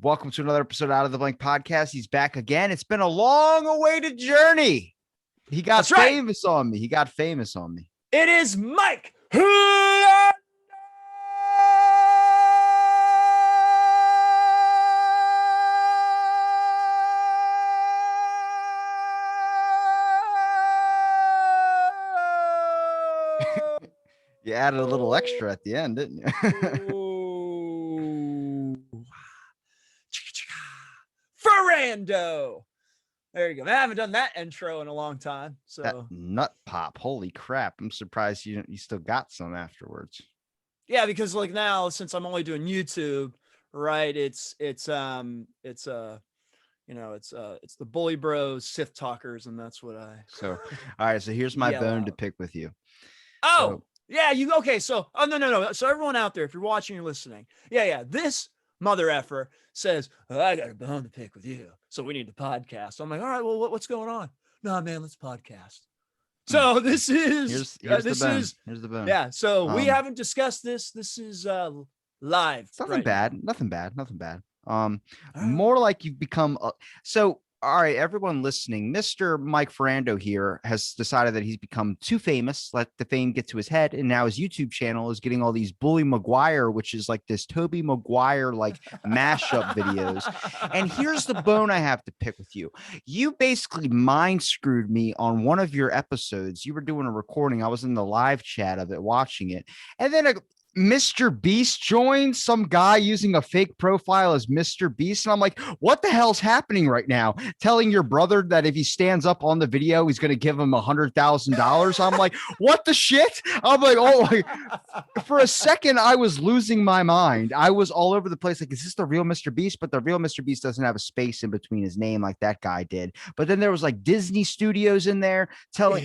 Welcome to another episode Out of the Blank podcast. He's back again. It's been a long-awaited journey. He got famous on me. It is Mike. You added a little extra at the end, didn't you? Ferrando. There you go. I haven't done that intro in a long time. So that nut pop. Holy crap. I'm surprised you still got some afterwards. Yeah, because like now, since I'm only doing YouTube, right? It's the Bully Bros, Sithtalkers, and that's what I. So, all right. So here's my bone to pick with you. Oh, yeah. Okay. So, no. So everyone out there, if you're watching or listening, yeah. This mother effer says, I got a bone to pick with you. So we need to podcast. I'm like, all right, well, what's going on? No, man, let's podcast. So this is, here's the bone. Yeah. So we haven't discussed this. This is live. Nothing bad. More like you've become all right, everyone listening, Mr. Mike Ferrando here has decided that he's become too famous, let the fame get to his head, and now his YouTube channel is getting all these Bully Maguire, which is like this Tobey Maguire like mashup videos. And here's the bone I have to pick with you. You basically mind screwed me on one of your episodes. You were doing a recording. I was in the live chat of it, watching it. And then Mr. Beast joined, some guy using a fake profile as Mr. Beast. And I'm like, what the hell's happening right now? Telling your brother that if he stands up on the video, he's going to give him $100,000. I'm like, what the shit? I'm like, oh, for a second, I was losing my mind. I was all over the place. Like, is this the real Mr. Beast? But the real Mr. Beast doesn't have a space in between his name like that guy did. But then there was like Disney Studios in there telling,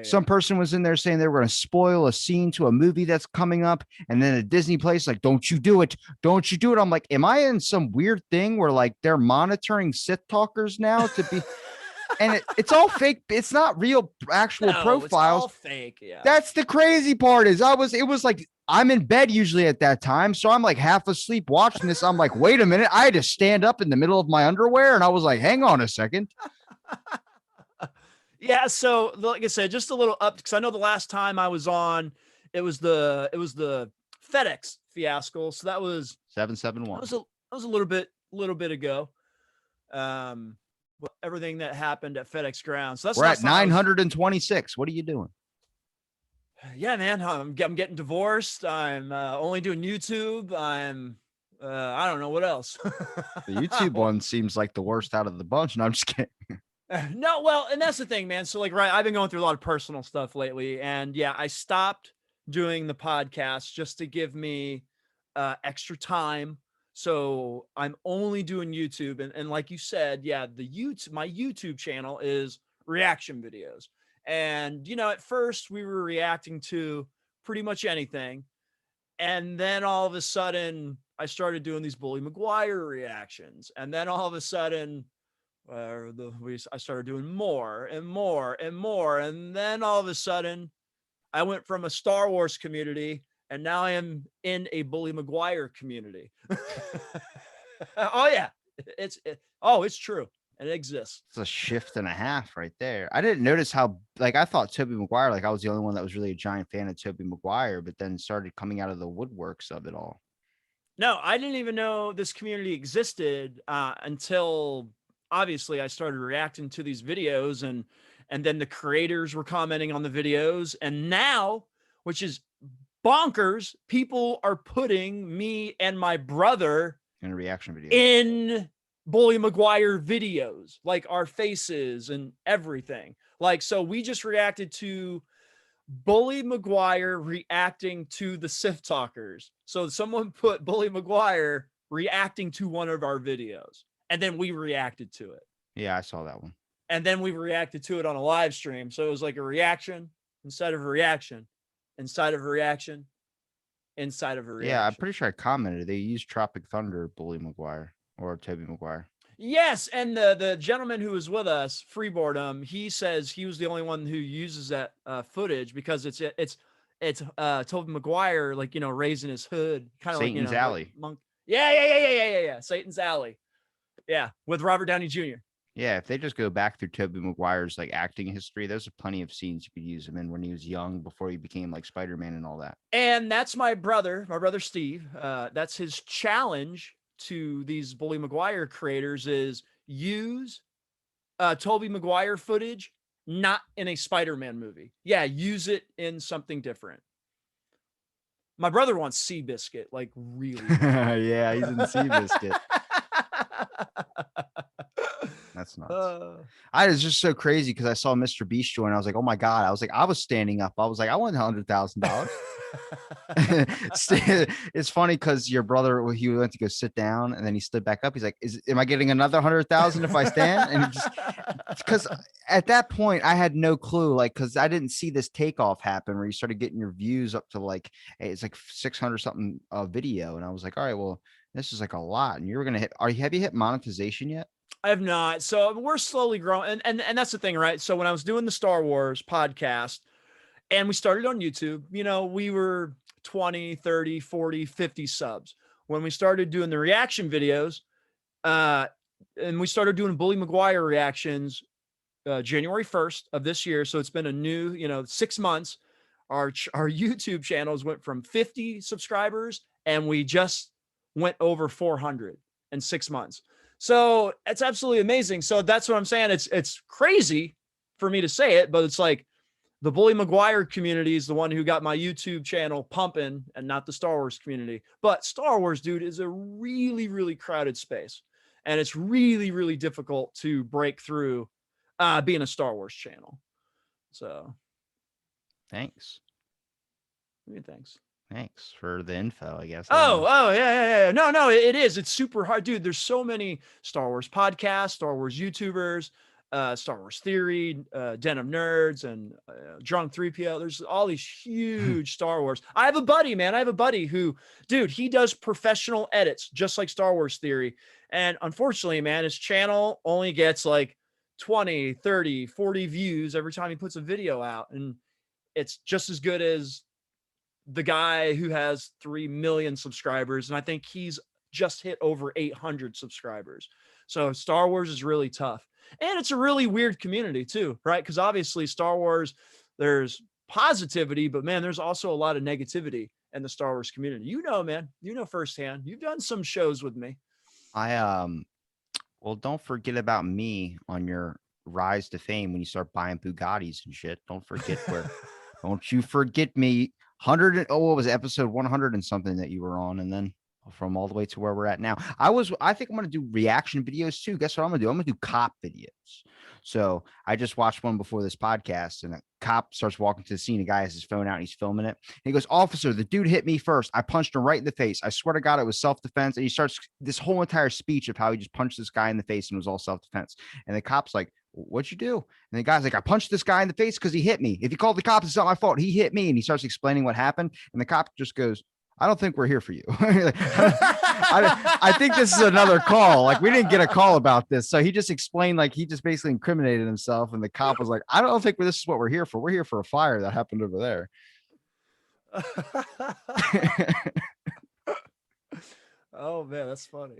some person was in there saying they were going to spoil a scene to a movie that's coming up. And then a Disney place like, don't you do it. I'm like, am I in some weird thing where like they're monitoring Sithtalkers now to be, and it's all fake. It's not real actual profiles. It's all fake. Yeah. That's the crazy part is it was like, I'm in bed usually at that time. So I'm like half asleep watching this. I'm like, wait a minute. I had to stand up in the middle of my underwear. And I was like, hang on a second. Yeah. So like I said, just a little up, because I know the last time I was on, it was the FedEx fiasco. So that was 771. That was a little bit ago. Everything that happened at FedEx ground. So we're at 926. What are you doing? Yeah, man. I'm getting divorced. I'm only doing YouTube. I don't know what else. The YouTube one seems like the worst out of the bunch. And I'm just kidding. No, well, and that's the thing, man. So like, right, I've been going through a lot of personal stuff lately, and yeah, I stopped doing the podcast just to give me extra time. So I'm only doing YouTube. And like you said, yeah, my YouTube channel is reaction videos. And, at first we were reacting to pretty much anything. And then all of a sudden I started doing these Bully Maguire reactions. And then all of a sudden I started doing more and more and more. And then all of a sudden I went from a Star Wars community, and now I am in a Bully Maguire community. Oh yeah, it's true, and it exists. It's a shift and a half right there. I didn't notice how, like, I thought Tobey Maguire, like I was the only one that was really a giant fan of Tobey Maguire, but then started coming out of the woodworks of it all. No, I didn't even know this community existed until obviously I started reacting to these videos, and then the creators were commenting on the videos. And now, which is bonkers, people are putting me and my brother in a reaction video in Bully Maguire videos, like our faces and everything. Like, so we just reacted to Bully Maguire reacting to the Sithtalkers. So someone put Bully Maguire reacting to one of our videos, and then we reacted to it. Yeah, I saw that one. And then we reacted to it on a live stream. So it was like a reaction inside of a reaction, inside of a reaction, inside of a reaction. Yeah, I'm pretty sure I commented. They used Tropic Thunder, Bully Maguire, or Tobey Maguire. Yes, and the gentleman who was with us, Freeboardum, he says he was the only one who uses that footage because it's Tobey Maguire, like, raising his hood, kind of like Satan's Alley. Monk. Yeah. Satan's Alley. Yeah, with Robert Downey Jr. Yeah, if they just go back through Tobey Maguire's like acting history, there's plenty of scenes you could use him in when he was young before he became like Spider-Man and all that. And that's my brother Steve. That's his challenge to these Bully Maguire creators is use Tobey Maguire footage, not in a Spider-Man movie. Yeah, use it in something different. My brother wants Seabiscuit, like really. Yeah, he's in Seabiscuit. That's nuts. I was just so crazy because I saw Mr. Beast join. I was like, oh my God. I was like, I was standing up. I was like, I want $100,000. It's funny because your brother, he went to go sit down and then he stood back up. He's like, am I getting another 100,000 if I stand? And he just, because at that point I had no clue, like, because I didn't see this takeoff happen where you started getting your views up to like, it's like 600 something video. And I was like, all right, well, this is like a lot. And you were going to hit, have you hit monetization yet? I have not. So we're slowly growing. And that's the thing, right? So when I was doing the Star Wars podcast and we started on YouTube, you know, we were 20, 30, 40, 50 subs. When we started doing the reaction videos, and we started doing Bully Maguire reactions January 1st of this year. So it's been a new, 6 months. Our YouTube channels went from 50 subscribers and we just went over 400 in 6 months. So it's absolutely amazing. So that's what I'm saying. It's crazy for me to say it, but it's like the Bully Maguire community is the one who got my YouTube channel pumping and not the Star Wars community. But Star Wars, dude, is a really, really crowded space. And it's really, really difficult to break through being a Star Wars channel. So thanks. Thanks. Thanks for the info, I guess. Yeah. No, it is. It's super hard, dude. There's so many Star Wars podcasts, Star Wars YouTubers, Star Wars Theory, Den of Nerds, and Drunk 3PO. There's all these huge Star Wars. I have a buddy, man. Who, dude, he does professional edits, just like Star Wars Theory. And unfortunately, man, his channel only gets like 20, 30, 40 views every time he puts a video out. And it's just as good as the guy who has 3 million subscribers. And I think he's just hit over 800 subscribers. So Star Wars is really tough. And it's a really weird community too, right? Because obviously Star Wars, there's positivity, but man, there's also a lot of negativity in the Star Wars community. You know, man, firsthand. You've done some shows with me. Well, don't forget about me on your rise to fame when you start buying Bugattis and shit. Don't forget don't you forget me. What was it, episode 100 and something that you were on, and then from all the way to where we're at now. I think I'm going to do reaction videos too. Guess what I'm going to do? I'm going to do cop videos. So I just watched one before this podcast, and a cop starts walking to the scene. A guy has his phone out and he's filming it. And he goes, "Officer, the dude hit me first. I punched him right in the face. I swear to God, it was self-defense." And he starts this whole entire speech of how he just punched this guy in the face and it was all self-defense. And the cop's like, "What'd you do?" And the guy's like, "I punched this guy in the face because he hit me. If you called the cops, it's not my fault. He hit me." And he starts explaining what happened. And the cop just goes, "I don't think we're here for you." I think this is another call. Like, we didn't get a call about this. So he just explained, like, he just basically incriminated himself. And the cop was like, "I don't think this is what we're here for. We're here for a fire that happened over there." Oh man, that's funny.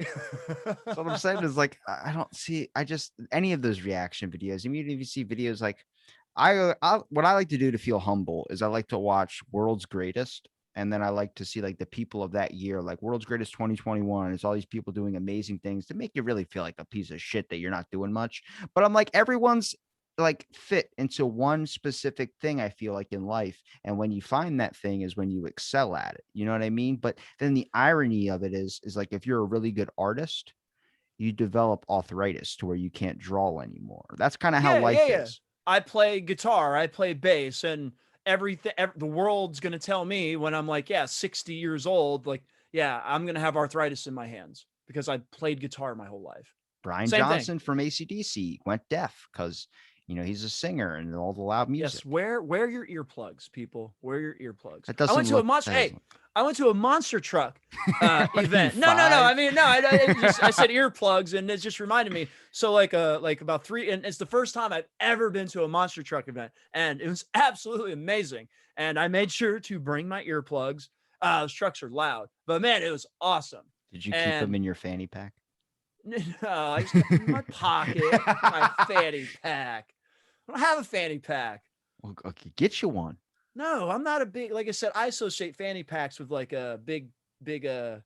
So what I'm saying is, like, I don't see, any of those reaction videos. I mean, if you see videos like, what I like to do to feel humble is I like to watch World's Greatest. And then I like to see like the people of that year, like World's Greatest 2021. It's all these people doing amazing things to make you really feel like a piece of shit that you're not doing much. But I'm like, everyone's like fit into one specific thing, I feel like, in life. And when you find that thing is when you excel at it. You know what I mean? But then the irony of it is like, if you're a really good artist, you develop arthritis to where you can't draw anymore. That's kind of how life is. I play guitar, I play bass, and everything, the world's going to tell me when I'm like, 60 years old, like, I'm going to have arthritis in my hands because I played guitar my whole life. Brian Johnson from AC/DC went deaf because, he's a singer and all the loud music. Yes, wear your earplugs, people. Wear your earplugs. I went to a monster. I went to a monster truck event. No. I mean, no. I said earplugs, and it just reminded me. So like about 3, and it's the first time I've ever been to a monster truck event, and it was absolutely amazing. And I made sure to bring my earplugs. Those trucks are loud, but man, it was awesome. Did you keep them And in your fanny pack? no, I just kept them in my pocket, my fanny pack. I don't have a fanny pack. Well, okay, get you one. No, I'm not a big, like I said, I associate fanny packs with like a big, bodybuilders,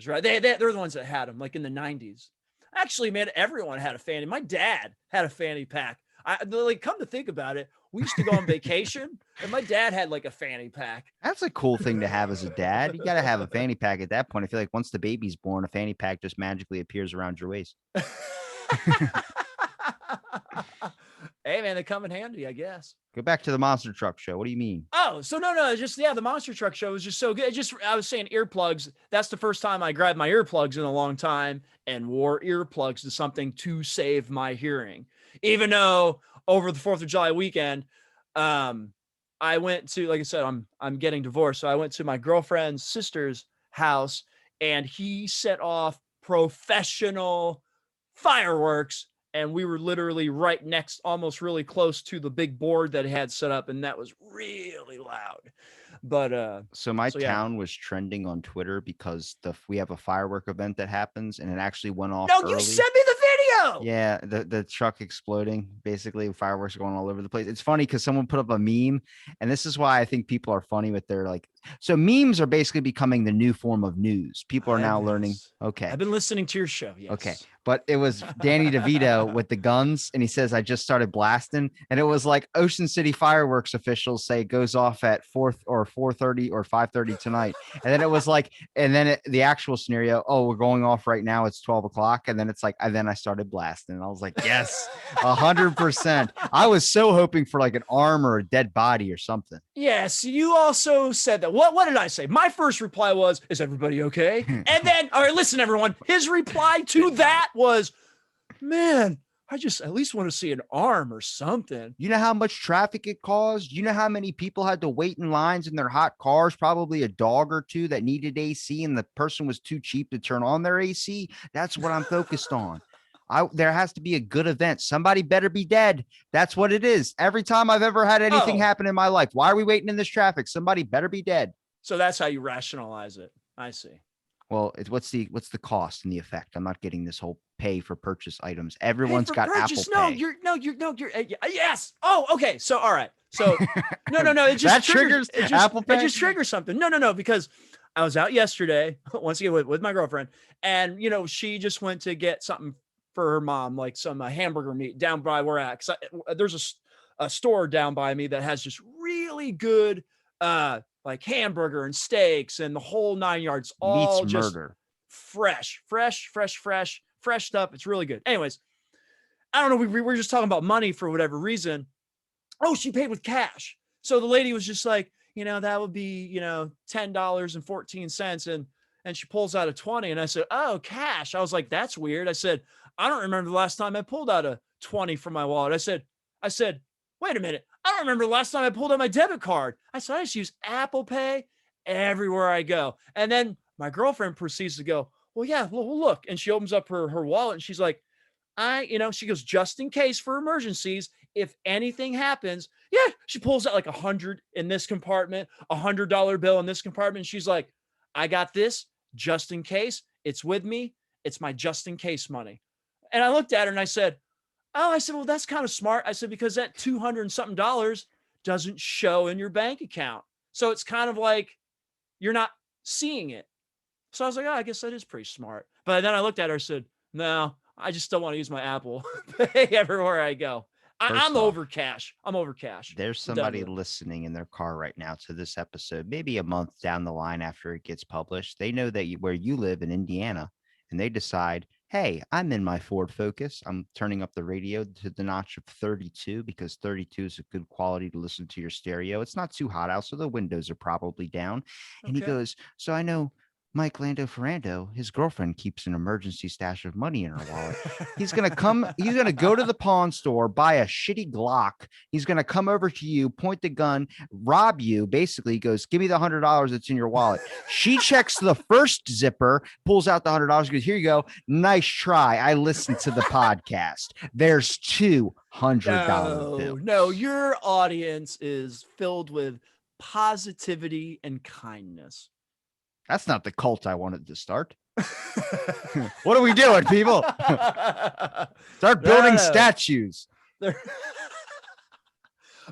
right? They're the ones that had them, like in the 90s. Actually, man, everyone had a fanny. My dad had a fanny pack. I like come to think about it, we used to go on vacation, and my dad had like a fanny pack. That's a cool thing to have as a dad. You got to have a fanny pack at that point. I feel like once the baby's born, a fanny pack just magically appears around your waist. Hey, man, they come in handy, I guess. Go back to the monster truck show. What do you mean? Oh, so no, just the monster truck show was just so good. I was saying earplugs. That's the first time I grabbed my earplugs in a long time and wore earplugs to something to save my hearing. Even though over the 4th of July weekend, I went to, like I said, I'm getting divorced, so I went to my girlfriend's sister's house, and he set off professional fireworks, and we were literally right next, almost really close to the big board that he had set up, and that was really loud. But So my so yeah. town was trending on Twitter because we have a firework event that happens, and it actually went off No, early. you sent me the video. Yeah, the truck exploding, basically fireworks going all over the place. It's funny because someone put up a meme, and this is why I think people are funny with their like. So memes are basically becoming the new form of news. People are now learning. Okay, I've been listening to your show. Yes. Okay. But it was Danny DeVito with the guns, and he says, "I just started blasting," and it was like Ocean City fireworks officials say it goes off at 4:30 or 5:30 tonight, and then it was like, and then the actual scenario, oh, we're going off right now. It's 12 o'clock, and then it's like, and then I started blasting, and I was like, yes, 100%. I was so hoping for like an arm or a dead body or something. Yes, you also said that. What did I say? My first reply was, "Is everybody okay?" And then, all right, listen, everyone. His reply to that was, "Man, I just at least want to see an arm or something." You know how much traffic it caused? You know how many people had to wait in lines in their hot cars, probably a dog or two that needed AC, and the person was too cheap to turn on their AC? That's what I'm focused on. There has to be a good event. Somebody better be dead. That's what it is. Every time I've ever had anything happen in my life, why are we waiting in this traffic? Somebody better be dead. So that's how you rationalize it. I see. Well, what's the cost and the effect? I'm not getting this whole pay for purchase items. Everyone's got purchase. Apple Pay. You're yes. Oh, okay. So all right. So no. It just that triggers Apple Pay. It just triggers something. No, because I was out yesterday once again with my girlfriend, and she just went to get something for her mom, like some hamburger meat down by where at. Cause there's a store down by me that has just really good like hamburger and steaks and the whole 9 yards, all Meat's just murder. fresh stuff. It's really good. Anyways, I don't know. We were just talking about money for whatever reason. Oh, she paid with cash. So the lady was just like, that would be, $10.14. And she pulls out a 20. And I said, oh, cash. I was like, that's weird. I said, I don't remember the last time I pulled out a 20 from my wallet. I said, wait a minute. I don't remember the last time I pulled out my debit card. I said, I just use Apple Pay everywhere I go. And then my girlfriend proceeds to go, well, yeah, well, look. And she opens up her wallet and she's like, she goes, just in case for emergencies, if anything happens. Yeah. She pulls out like 100 in this compartment, $100 bill in this compartment. And she's like, I got this just in case. It's with me. It's my just in case money. And I looked at her and I said, well, that's kind of smart. I said, because that $200 and something doesn't show in your bank account. So it's kind of like you're not seeing it. So I was like, I guess that is pretty smart. But then I looked at her and said, no, I just still want to use my Apple Pay everywhere I go. I'm over cash. There's somebody listening in their car right now to this episode, maybe a month down the line after it gets published. They know that where you live in Indiana, and they decide, hey, I'm in my Ford Focus. I'm turning up the radio to the notch of 32 because 32 is a good quality to listen to your stereo. It's not too hot out, so the windows are probably down. And he goes, so I know Mike Ferrando, his girlfriend keeps an emergency stash of money in her wallet. He's going to go to the pawn store, buy a shitty Glock. He's going to come over to you, point the gun, rob you. Basically, he goes, give me the $100 that's in your wallet. She checks the first zipper, pulls out the $100, goes, here you go. Nice try. I listened to the podcast. There's $200 bills. No, your audience is filled with positivity and kindness. That's not the cult I wanted to start. What are we doing, people? Start building No. statues.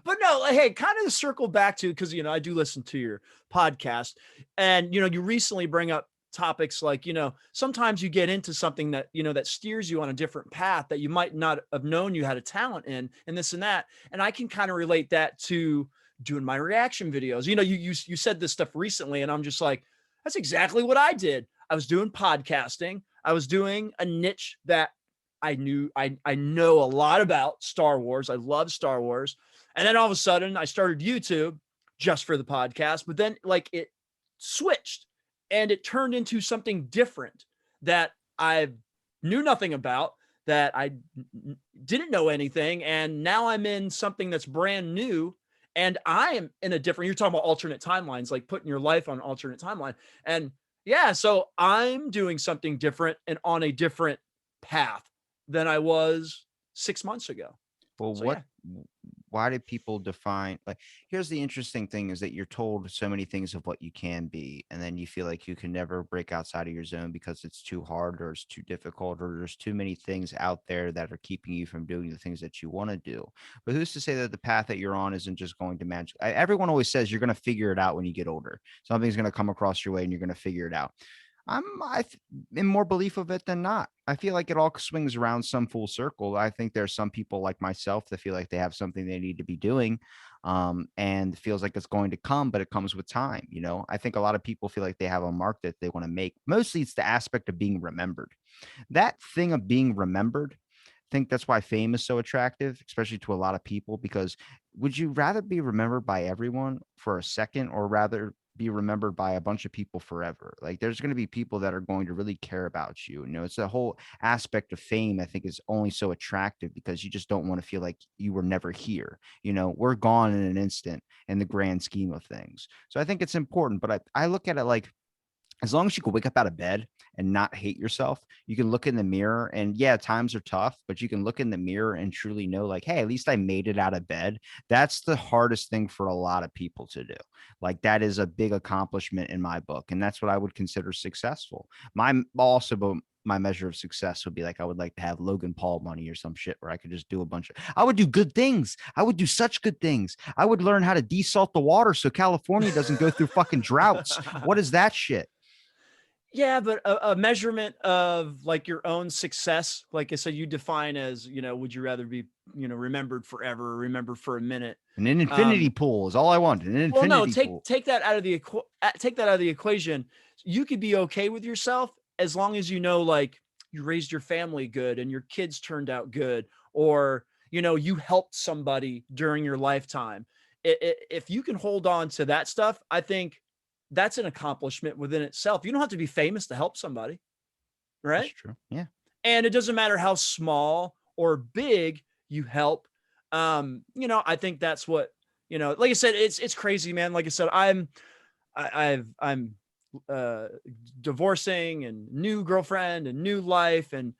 But no, like, hey, kind of circle back to, because, I do listen to your podcast, and, you recently bring up topics like, sometimes you get into something that, that steers you on a different path that you might not have known you had a talent in, and this and that. And I can kind of relate that to doing my reaction videos. You said this stuff recently, and I'm just like, that's exactly what I did. I was doing podcasting. I was doing a niche that I knew I know a lot about Star Wars. I love Star Wars. And then all of a sudden I started YouTube just for the podcast, but then like it switched and it turned into something different that I knew nothing about, that I didn't know anything. And now I'm in something that's brand new, and I am in a different, you're talking about alternate timelines, like putting your life on an alternate timeline. And yeah, so I'm doing something different and on a different path than I was 6 months ago. Well, So yeah. why do people define, like, here's the interesting thing is that you're told so many things of what you can be, and then you feel like you can never break outside of your zone because it's too hard or it's too difficult or there's too many things out there that are keeping you from doing the things that you want to do. But who's to say that the path that you're on isn't just going to magic? Everyone always says you're going to figure it out when you get older. Something's going to come across your way and you're going to figure it out. I in more belief of it than not. I feel like it all swings around some full circle. I think there's some people like myself that feel like they have something they need to be doing, and feels like it's going to come, but it comes with time. I think a lot of people feel like they have a mark that they want to make. Mostly, it's the aspect of being remembered. That thing of being remembered. I think that's why fame is so attractive, especially to a lot of people, because would you rather be remembered by everyone for a second or rather be remembered by a bunch of people forever? Like there's going to be people that are going to really care about you. It's the whole aspect of fame, I think, is only so attractive because you just don't want to feel like you were never here. We're gone in an instant in the grand scheme of things. So I think it's important, but I look at it like, as long as you can wake up out of bed and not hate yourself, you can look in the mirror and yeah, times are tough, but you can look in the mirror and truly know like, hey, at least I made it out of bed. That's the hardest thing for a lot of people to do. Like that is a big accomplishment in my book. And that's what I would consider successful. My measure of success would be like, I would like to have Logan Paul money or some shit where I could just do I would do good things. I would do such good things. I would learn how to desalt the water so California doesn't go through fucking droughts. What is that shit? Yeah, but a measurement of like your own success, like I said, you define as, would you rather be, remembered forever, or remembered for a minute? An infinity pool is all I want. An Well, no, infinity pool. take that out of the take that out of the equation. You could be okay with yourself as long as like you raised your family good and your kids turned out good, or you helped somebody during your lifetime. If you can hold on to that stuff, I think that's an accomplishment within itself. You don't have to be famous to help somebody, right? That's true. Yeah. And it doesn't matter how small or big you help. I think that's what, like I said, it's crazy, man. Like I said, I'm divorcing and new girlfriend and new life. And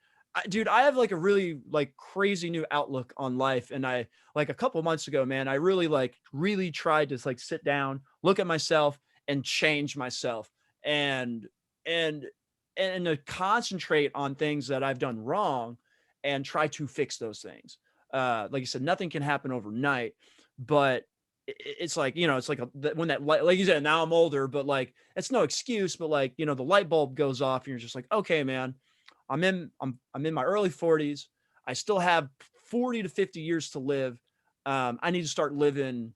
dude, I have like a really like crazy new outlook on life. And I, like a couple months ago, man, I really tried to like sit down, look at myself and change myself and to concentrate on things that I've done wrong and try to fix those things. Like you said, nothing can happen overnight, but it's like, it's like when that light, like you said, now I'm older, but like, it's no excuse, but like, the light bulb goes off and you're just like, okay, man, I'm in my early 40s. I still have 40 to 50 years to live. I need to start living,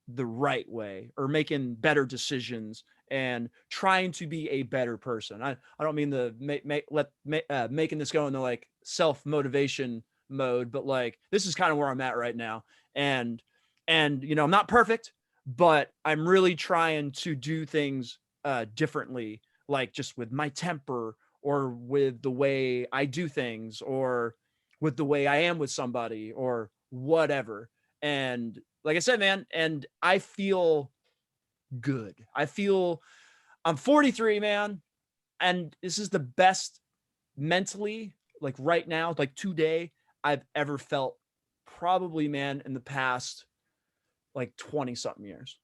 the right way, or making better decisions and trying to be a better person. I don't mean to making this go into like self-motivation mode, but like, this is kind of where I'm at right now. And I'm not perfect, but I'm really trying to do things differently, like just with my temper or with the way I do things or with the way I am with somebody or whatever. And like I said, man, and I feel good. I'm 43, man, and this is the best mentally, like right now, like today, I've ever felt, probably, man, in the past like 20 something years.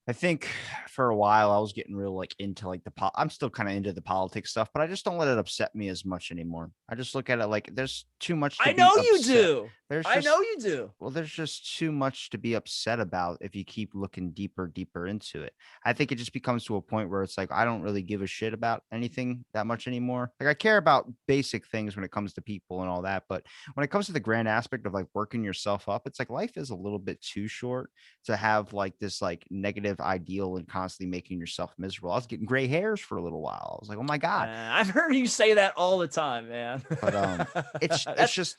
I think for a while I was getting real like into like I'm still kind of into the politics stuff, but I just don't let it upset me as much anymore. I just look at it like there's too much to I be know you upset. do. There's I know just you do. Well, there's just too much to be upset about if you keep looking deeper into it. I think it just becomes to a point where it's like I don't really give a shit about anything that much anymore. Like I care about basic things when it comes to people and all that, but when it comes to the grand aspect of like working yourself up, it's like life is a little bit too short to have like this like negative ideal and constantly making yourself miserable. I was getting gray hairs for a little while. I was like, oh my God. I've heard you say that all the time, man. But it's it's That's just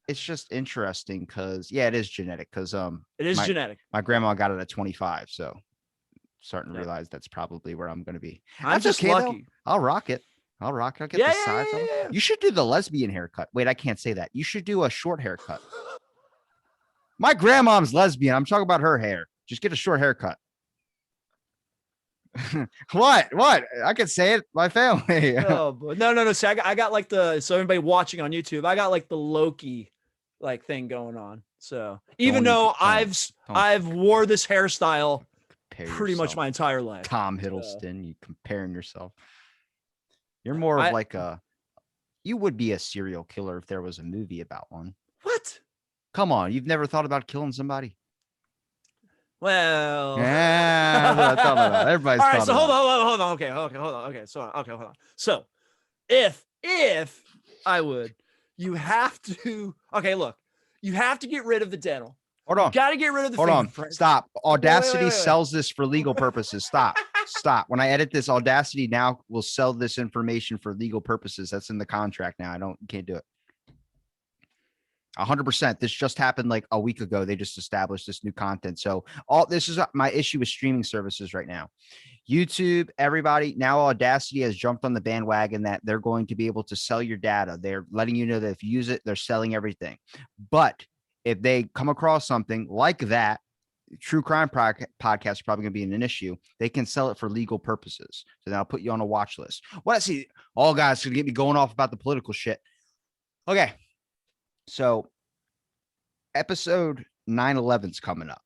it's just interesting because yeah, it is genetic. Because it is my genetic. my Yeah. grandma got it at 25, so starting to Yeah. realize that's probably where I'm gonna be. I'm That's just okay though. lucky. I'll rock it. I'll rock it. I'll get Yeah, the yeah, sides yeah, on. yeah, You should do the lesbian haircut. Wait, I can't say that. You should do a short haircut. My grandmom's lesbian. I'm talking about her hair. Just get a short haircut. What? I can say it. My family. Oh, boy. No. See, I got like so everybody watching on YouTube, I got like the Loki like thing going on. So even Don't even though don't I've wore this hairstyle compare pretty much yourself. my entire life. Tom So Hiddleston. You comparing yourself. You're more of I like you would be a serial killer if there was a movie about one. what? Come on, you've never thought about killing somebody? Well, Yeah, that's what I thought about. Everybody's all right. thought So about. hold on. Okay, hold on. Okay, so hold on. So if I would, you have to. Okay, look, you have to get rid of the dental. Hold You on. got to get rid of the Hold on. fingerprint. Stop. Audacity Wait. sells this for legal purposes. Stop. When I edit this, Audacity now will sell this information for legal purposes. That's in the contract now. Can't do it. 100%. This just happened like a week ago. They just established this new content. So all this is my issue with streaming services right now. YouTube, everybody now Audacity has jumped on the bandwagon that they're going to be able to sell your data. They're letting you know that if you use it, they're selling everything. But if they come across something like that, true crime podcast is probably going to be an issue. They can sell it for legal purposes. So that'll put you on a watch list. What I see, all guys going to get me going off about the political shit. Okay. So episode 9/11 is coming up.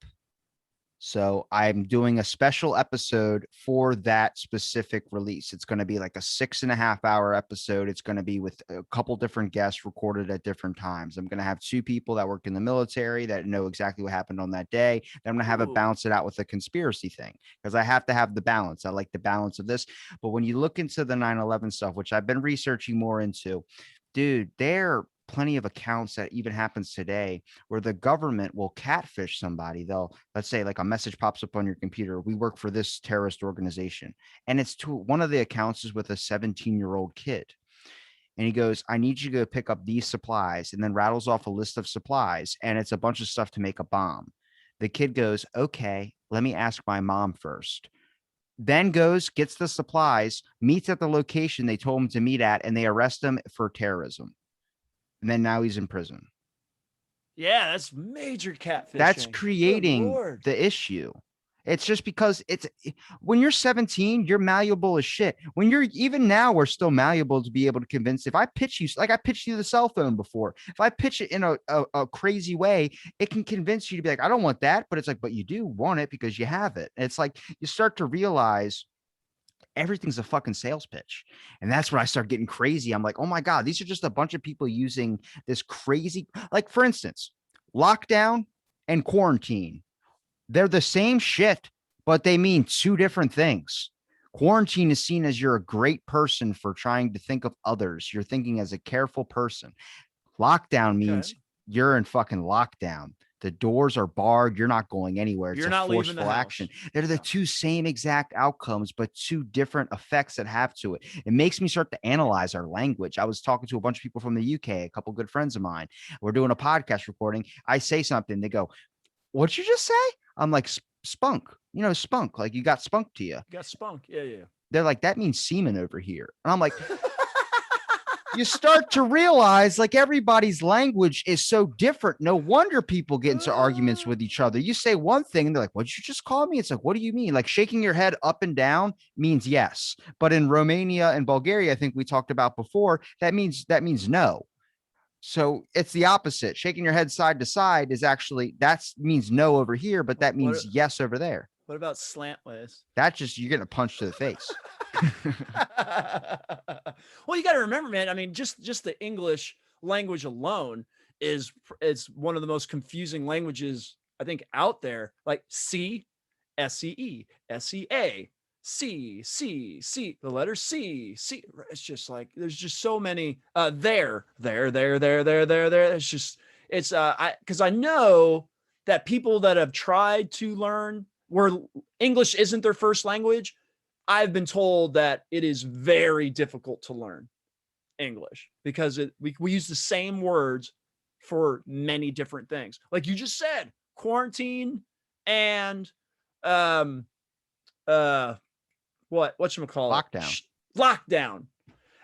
So I'm doing a special episode for that specific release. It's going to be like a 6.5 hour episode. It's going to be with a couple different guests recorded at different times. I'm going to have 2 people that work in the military that know exactly what happened on that day. Then I'm going to have it balance it out with a conspiracy thing because I have to have the balance. I like the balance of this. But when you look into the 9/11 stuff, which I've been researching more into, dude, they're plenty of accounts that even happens today where the government will catfish somebody. Let's say like a message pops up on your computer. We work for this terrorist organization. And it's to one of the accounts is with a 17-year-old kid. And he goes, I need you to go pick up these supplies, and then rattles off a list of supplies. And it's a bunch of stuff to make a bomb. The kid goes, okay, let me ask my mom first. Then goes, gets the supplies, meets at the location they told him to meet at, and they arrest him for terrorism. And then now he's in prison. Yeah, that's major catfishing. That's creating the issue. It's just because when you're 17, you're malleable as shit. When you're even now, we're still malleable to be able to convince. If I pitch you, like I pitched you the cell phone before, if I pitch it in a crazy way, it can convince you to be like, I don't want that. But it's like, but you do want it because you have it. And it's like you start to realize everything's a fucking sales pitch. And that's when I start getting crazy. I'm like, oh my God, these are just a bunch of people using this crazy, like for instance, lockdown and quarantine. They're the same shit, but they mean 2 different things. Quarantine is seen as you're a great person for trying to think of others. You're thinking as a careful person. Lockdown means you're in fucking lockdown. The doors are barred. You're not going anywhere. It's a forceful action. They're the 2 same exact outcomes, but 2 different effects that have to it. It makes me start to analyze our language. I was talking to a bunch of people from the UK, a couple good friends of mine. We're doing a podcast recording. I say something. They go, what'd you just say? I'm like, spunk. You know, spunk. Like you got spunk to you. Got spunk. Yeah. They're like, that means semen over here. And I'm like, you start to realize like everybody's language is so different. No wonder people get into arguments with each other. You say one thing and they're like, what'd you just call me? It's like, what do you mean? Like shaking your head up and down means yes. But in Romania and Bulgaria, I think we talked about before, that means no. So it's the opposite. Shaking your head side to side is actually, that means no over here, but that means yes over there. What about slantways? That's just, you're getting a punch to the face. Well, you got to remember, man. I mean, just the English language alone is one of the most confusing languages I think out there. Like C, SEE, SEA, C, the letter C. It's just like there's just so many. There. It's just because I know that people that have tried to learn where English isn't their first language, I've been told that it is very difficult to learn English because we use the same words for many different things. Like you just said, quarantine and um whatchamacallit? Lockdown. Lockdown.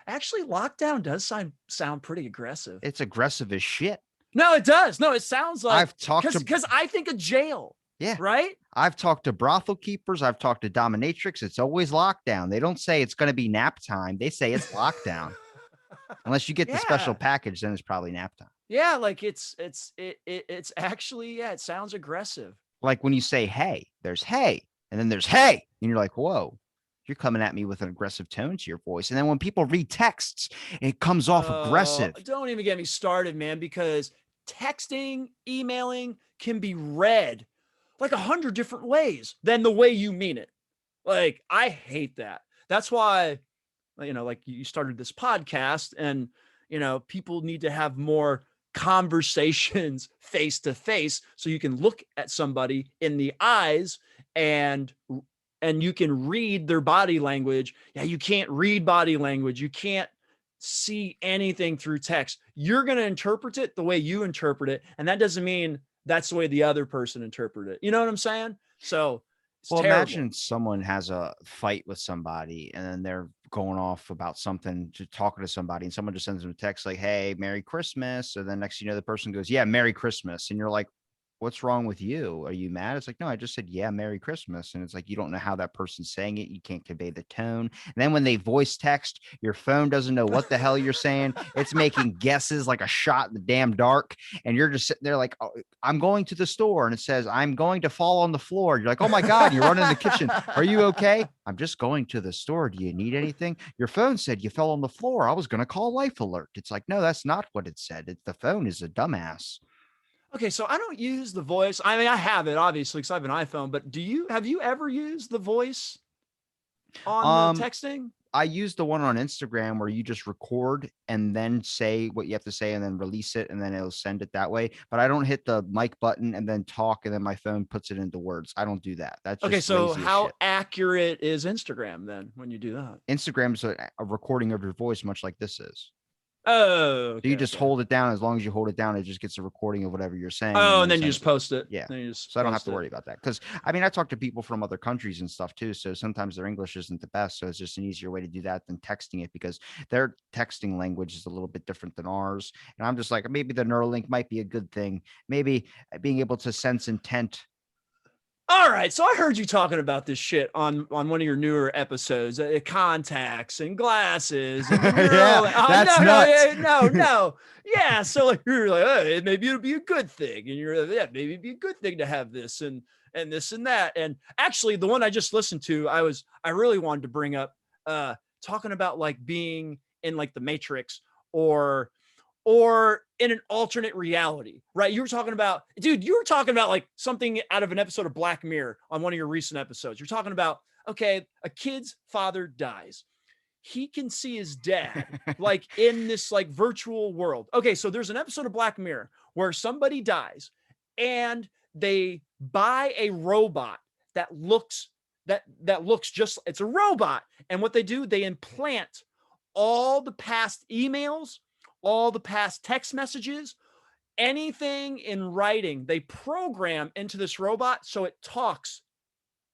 Actually, lockdown does sound pretty aggressive. It's aggressive as shit. No, it does. No, it sounds like I've talked to, because I think of jail. yeah, Right. I've talked to brothel keepers. I've talked to dominatrix. It's always lockdown. They don't say it's going to be nap time. They say it's lockdown. Unless you get the special package, then it's probably nap time. Yeah, like it's actually, yeah, it sounds aggressive. Like when you say hey, there's hey, and then there's hey, and you're like, whoa, you're coming at me with an aggressive tone to your voice. And then when people read texts, it comes off aggressive. Don't even get me started, man, because texting, emailing can be read like 100 different ways than the way you mean it. Like, I hate that. That's why, like you started this podcast and, people need to have more conversations face to face so you can look at somebody in the eyes and you can read their body language. Yeah, you can't read body language. You can't see anything through text. You're going to interpret it the way you interpret it. And that doesn't mean that's the way the other person interpreted it. You know what I'm saying? So it's terrible. Imagine someone has a fight with somebody and then they're going off about something, to talking to somebody, and someone just sends them a text like, hey, Merry Christmas. And then next, the person goes, yeah, Merry Christmas. And you're like, what's wrong with you? Are you mad? It's like, no, I just said, yeah, Merry Christmas. And it's like, you don't know how that person's saying it. You can't convey the tone. And then when they voice text, your phone doesn't know what the hell you're saying. It's making guesses like a shot in the damn dark. And you're just sitting there like, oh, I'm going to the store. And it says, I'm going to fall on the floor. You're like, oh my God, you're running in the kitchen. Are you okay? I'm just going to the store. Do you need anything? Your phone said you fell on the floor. I was going to call Life Alert. It's like, no, that's not what it said. The phone is a dumbass. Okay, so I don't use the voice. I mean, I have it obviously because I have an iPhone, but have you ever used the voice on the texting? I use the one on Instagram where you just record and then say what you have to say and then release it and then it'll send it that way. But I don't hit the mic button and then talk and then my phone puts it into words. I don't do that. That's just okay. So lazy how shit. Accurate is Instagram then when you do that? Instagram's a recording of your voice, much like this is. Oh, okay, so you just hold it down. As long as you hold it down, it just gets a recording of whatever you're saying. Oh, and then you just post it. Yeah. So I don't have to worry about that. Because I mean, I talk to people from other countries and stuff too. So sometimes their English isn't the best. So it's just an easier way to do that than texting it because their texting language is a little bit different than ours. And I'm just like, maybe the Neuralink might be a good thing. Maybe being able to sense intent. All right, so I heard you talking about this shit on one of your newer episodes, contacts and glasses. And yeah, that's nuts. No. Yeah, so like you're like, oh, maybe it'll be a good thing, and you're like, yeah, maybe it'd be a good thing to have this and this and that. And actually, the one I just listened to, I really wanted to bring up, talking about like being in like the Matrix or in an alternate reality, right? You were talking about like something out of an episode of Black Mirror on one of your recent episodes. You're talking about, okay, a kid's father dies. He can see his dad like in this like virtual world. Okay, so there's an episode of Black Mirror where somebody dies and they buy a robot that looks just, it's a robot. And what they do, they implant all the past emails, all the past text messages, anything in writing, they program into this robot so it talks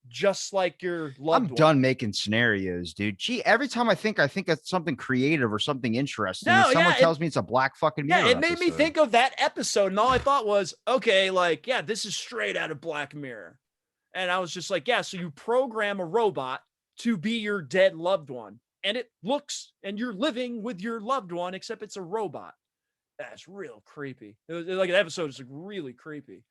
just like your loved one. Done making scenarios, dude. Gee, every time I think it's something creative or something interesting, and someone tells me it's a Black fucking Mirror. Yeah, it made me think of that episode, and all I thought was, okay, like, yeah, this is straight out of Black Mirror. And I was just like, yeah, so you program a robot to be your dead loved one. And it looks, and you're living with your loved one, except it's a robot. That's real creepy. It was like an episode is really creepy.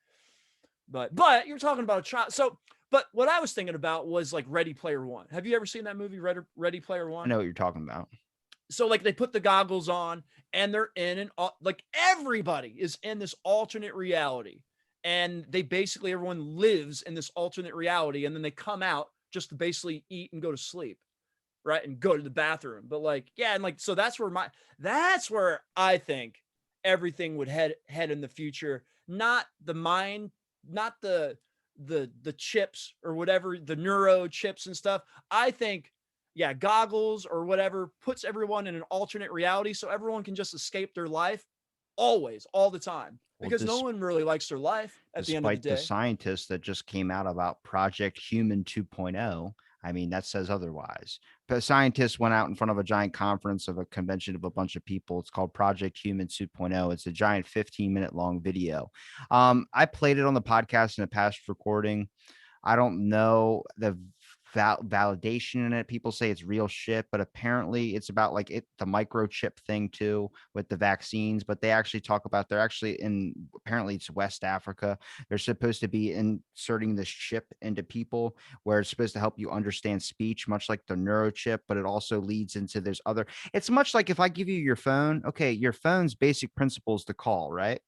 But you're talking about a child. So, But what I was thinking about was like Ready Player One. Have you ever seen that movie, Ready Player I One? know what you're talking about. So like they put the goggles on and they're in and like everybody is in this alternate reality. And they basically, everyone lives in this alternate reality. And then they come out just to basically eat and go to sleep. Right. And go to the bathroom. But like, yeah. And like, so that's where I think everything would head in the future. Not the mind, not the chips or whatever, the neuro chips and stuff. I think, yeah, goggles or whatever puts everyone in an alternate reality so everyone can just escape their life always, all the time, Well, because no one really likes their life at the end of the despite the day. scientists that just came out about Project Human 2.0, I mean, that says otherwise. But scientists went out in front of a giant conference of a convention of a bunch of people. It's called Project Human 2.0. It's a giant 15-minute long video. I played it on the podcast in a past recording. I don't know the validation in it. People say it's real shit, but apparently it's about like the microchip thing too with the vaccines. But they actually talk about they're actually in, apparently it's West Africa. They're supposed to be inserting this chip into people where it's supposed to help you understand speech, much like the neurochip, but it also leads into there's other. It's much like if I give you your phone, okay, your phone's basic principles to call, right?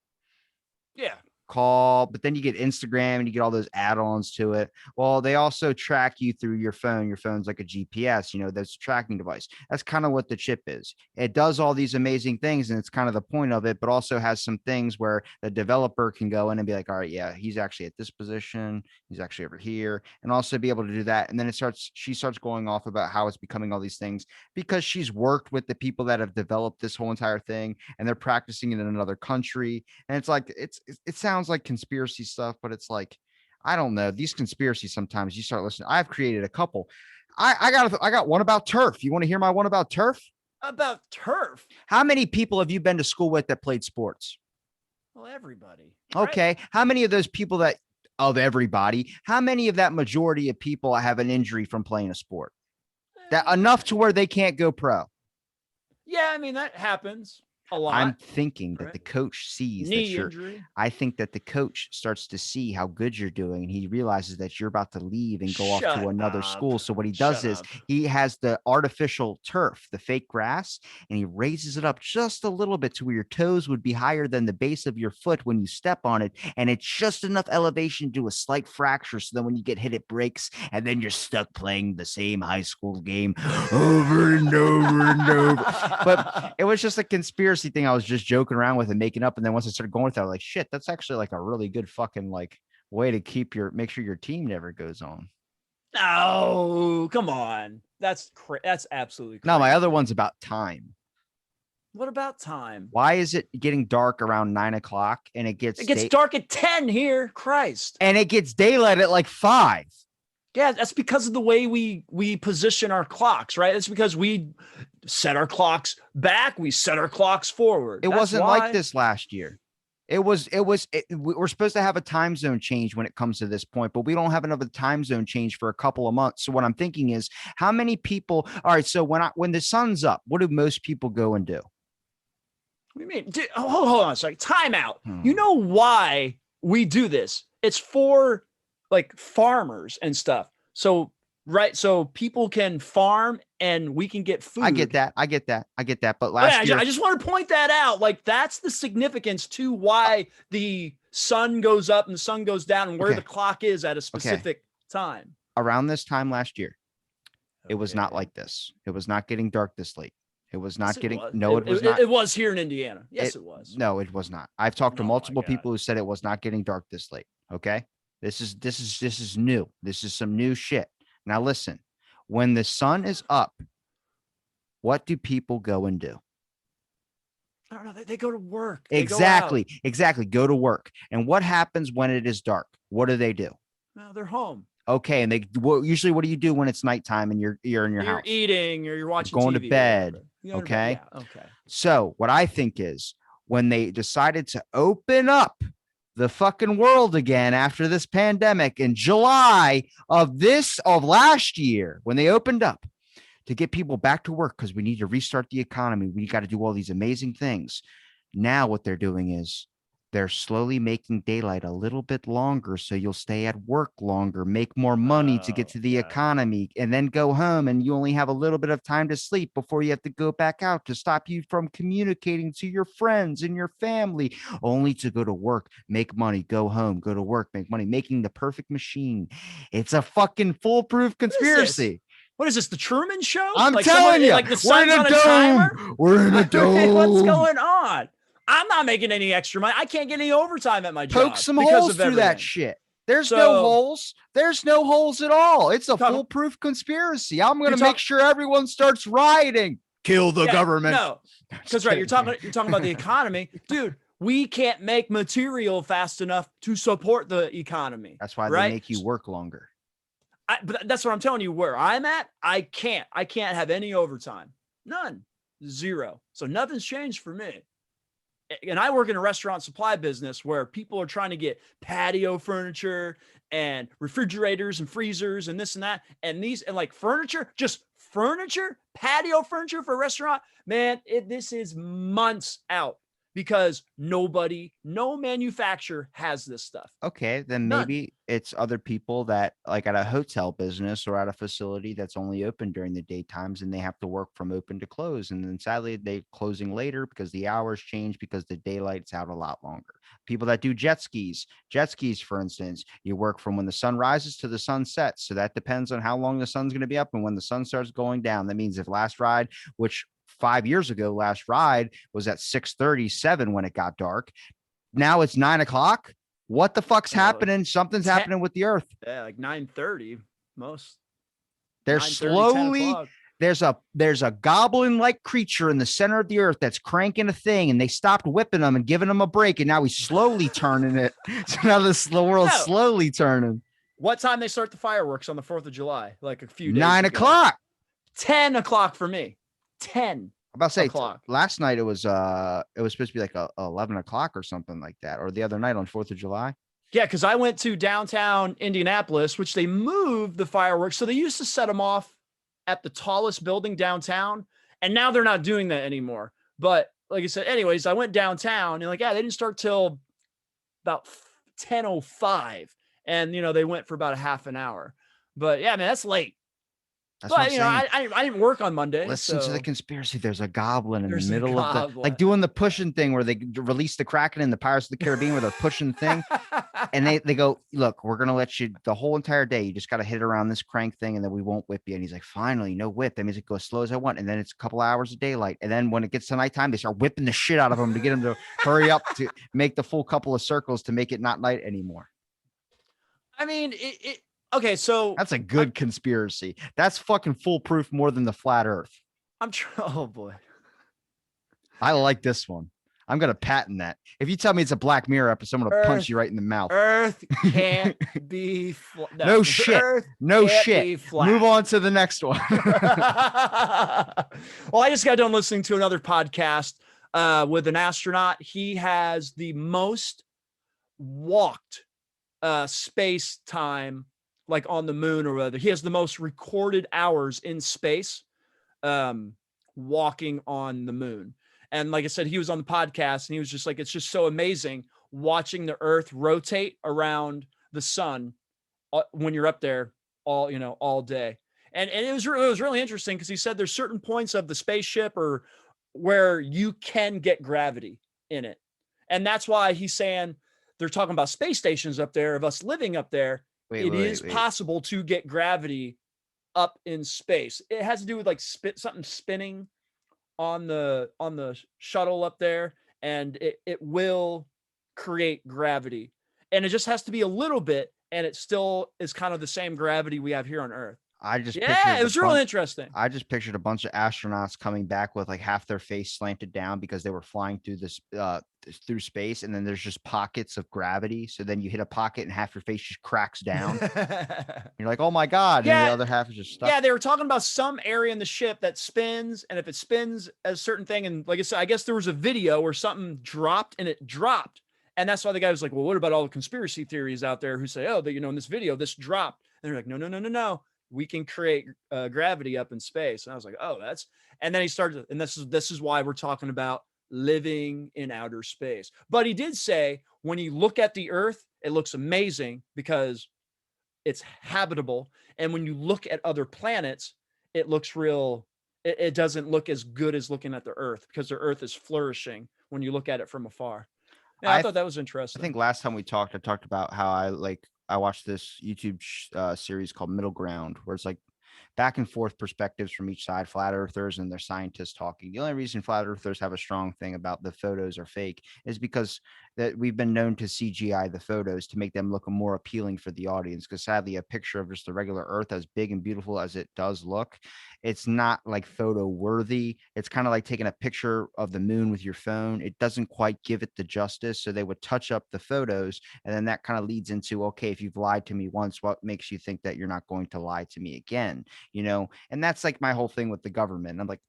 Yeah. Call, but then you get Instagram and you get all those add-ons to it. Well, they also track you through your phone. Your phone's like a GPS, that's a tracking device. That's kind of what the chip is. It does all these amazing things, and it's kind of the point of it, but also has some things where the developer can go in and be like, all right, yeah, he's actually at this position, he's actually over here, and also be able to do that. And then she starts going off about how it's becoming all these things because she's worked with the people that have developed this whole entire thing, and they're practicing it in another country. And it's like it sounds like conspiracy stuff, but it's like, I don't know. These conspiracies, sometimes you start listening. I've created a couple. I got one about turf. You want to hear my one about turf? About turf? How many people have you been to school with that played sports? Well, everybody. Okay. Right? How many of those people how many of that majority of people have an injury from playing a sport? That enough to where they can't go pro? Yeah, I mean, that happens a lot. I'm thinking that the coach sees that you're injury. I think that the coach starts to see how good you're doing, and he realizes that you're about to leave and go off to another school. So what he does is he has the artificial turf, the fake grass, and he raises it up just a little bit to where your toes would be higher than the base of your foot when you step on it. And it's just enough elevation to do a slight fracture. So then when you get hit, it breaks, and then you're stuck playing the same high school game over and over and over. But it was just a conspiracy thing I was just joking around with and making up. And then once I started going with that, I was like, shit, that's actually like a really good fucking like way to make sure your team never goes on. Oh, come on. That's absolutely crazy. No, my other one's about time. What about time? Why is it getting dark around 9 o'clock and it gets dark at 10 here? Christ. And it gets daylight at like 5. Yeah, that's because of the way we position our clocks, right? It's because we set our clocks back, we set our clocks forward. It wasn't like this last year. We're supposed to have a time zone change when it comes to this point, but we don't have another time zone change for a couple of months. So what I'm thinking is, how many people? All right, so when the sun's up, what do most people go and do? What do you mean? Dude, hold on a second. Time out. You know why we do this? It's for like farmers and stuff. So, right. So people can farm and we can get food. I get that. But last year, I just want to point that out. Like, that's the significance to why the sun goes up and the sun goes down and where the clock is at a specific time. Around this time last year, it was not like this. It was not getting dark this late. It was not getting. No, it was not. It was here in Indiana. Yes, it was. No, it was not. I've talked to multiple people who said it was not getting dark this late. Okay. This is new. This is some new shit. Now listen, when the sun is up, what do people go and do? I don't know. They go to work. Exactly. Go to work. And what happens when it is dark? What do? No, they're home. Okay. And usually what do you do when it's nighttime and you're in your house? You're eating or you're watching going TV to bed. Okay. Yeah, okay. So what I think is when they decided to open up the fucking world again after this pandemic in July of last year, when they opened up to get people back to work, because we need to restart the economy. We got to do all these amazing things. Now what they're doing is they're slowly making daylight a little bit longer so you'll stay at work longer, make more money to get Oh, to the yeah. economy, and then go home and you only have a little bit of time to sleep before you have to go back out to stop you from communicating to your friends and your family, only to go to work, make money, go home, go to work, make money, making the perfect machine. It's a fucking foolproof What is this? conspiracy. What is this? The Truman Show? I'm Like telling you, like the we're in sun's a on a timer? dome. We're in a I mean, what's dome. going on? I'm not making any extra money. I can't get any overtime at my Poke job some because holes of through that everything. shit. There's no So holes. There's no holes at all. It's a talk, foolproof conspiracy. I'm going you're to make talking, sure everyone starts rioting. Kill the yeah, government. no, because right, you're talking about the economy, dude. We can't make material fast enough to support the economy. That's why they right? make you work longer. But that's what I'm telling you. Where I'm at, I can't have any overtime. None. Zero. So nothing's changed for me. And I work in a restaurant supply business where people are trying to get patio furniture and refrigerators and freezers and this and that. And these, and like furniture, just furniture, patio furniture for a restaurant, man, this is months out because no manufacturer has this stuff. Okay, then None. maybe it's other people that like at a hotel business or at a facility that's only open during the daytimes and they have to work from open to close. And then sadly they closing later because the hours change because the daylight's out a lot longer. People that do jet skis, for instance, you work from when the sun rises to the sun sets. So that depends on how long the sun's going to be up and when the sun starts going down. That means if last ride, which 5 years ago, last ride was at 6:37 when it got dark. Now it's 9 o'clock. What the fuck's happening? Something's happening with the earth. Yeah, like 9:30 most. They're 9:30, 10 slowly o'clock. there's a goblin like creature in the center of the earth that's cranking a thing, and they stopped whipping him and giving him a break, and now he's slowly turning it. So now the world's slowly turning. What time they start the fireworks on the 4th of July? Like a few days 9 ago. o'clock. 10 o'clock for me. 10. I'm about to say o'clock. Last night it was supposed to be like 11 o'clock or something like that, or the other night on 4th of July. Yeah, because I went to downtown Indianapolis, which they moved the fireworks. So they used to set them off at the tallest building downtown, and now they're not doing that anymore. But like I said, anyways, I went downtown and like, yeah, they didn't start till about 10:05, and they went for about a half an hour. But yeah, man, that's late. That's what I'm saying. I didn't work on Monday. Listen to the conspiracy. There's a goblin in the There's a middle of the, goblin. like doing the pushing thing where they release the Kraken in the Pirates of the Caribbean where they're pushing the thing. And they go, look, we're going to let you the whole entire day. You just got to hit around this crank thing and then we won't whip you. And he's like, finally, no whip. That means it goes as slow as I want. And then it's a couple hours of daylight. And then when it gets to nighttime, they start whipping the shit out of him to get him to hurry up to make the full couple of circles to make it not night anymore. I mean, okay, so that's a good conspiracy. That's fucking foolproof more than the flat earth. Oh boy. I like this one. I'm going to patent that. If you tell me it's a Black Mirror episode, I'm going to punch you right in the mouth. Earth can't be flat. No shit. No shit. Move on to the next one. Well, I just got done listening to another podcast with an astronaut. He has the most walked space time, like on the moon or whatever. He has the most recorded hours in space walking on the moon. And like I said, he was on the podcast and he was just like, it's just so amazing watching the earth rotate around the sun when you're up there all day. And it was really interesting because he said there's certain points of the spaceship or where you can get gravity in it. And that's why he's saying they're talking about space stations up there of us living up there. It is possible to get gravity up in space. It has to do with like something spinning on the shuttle up there, and it will create gravity. And it just has to be a little bit, and it still is kind of the same gravity we have here on Earth. It was real interesting. I just pictured a bunch of astronauts coming back with like half their face slanted down because they were flying through this through space, and then there's just pockets of gravity. So then you hit a pocket and half your face just cracks down. You're like, oh my god! Yeah, and the other half is just stuck. Yeah, they were talking about some area in the ship that spins, and if it spins a certain thing, and like I said, I guess there was a video where something dropped, and it dropped, and that's why the guy was like, well, what about all the conspiracy theories out there who say, oh, that in this video this dropped, and they're like, no. We can create gravity up in space. And I was like, oh, and then he started, and this is why we're talking about living in outer space. But he did say when you look at the Earth, it looks amazing because it's habitable. And when you look at other planets, it looks real. It doesn't look as good as looking at the Earth because the Earth is flourishing when you look at it from afar. Yeah, I I thought that was I think interesting. last time we talked, I talked about how I watched this YouTube series called Middle Ground, where it's like back and forth perspectives from each side, flat earthers and their scientists talking. The only reason flat earthers have a strong thing about the photos are fake is because that we've been known to CGI the photos to make them look more appealing for the audience. Because sadly, a picture of just the regular Earth, as big and beautiful as it does look, it's not like photo worthy. It's kind of like taking a picture of the moon with your phone. It doesn't quite give it the justice. So they would touch up the photos. And then that kind of leads into, okay, if you've lied to me once, what makes you think that you're not going to lie to me again? And that's like my whole thing with the government. I'm like,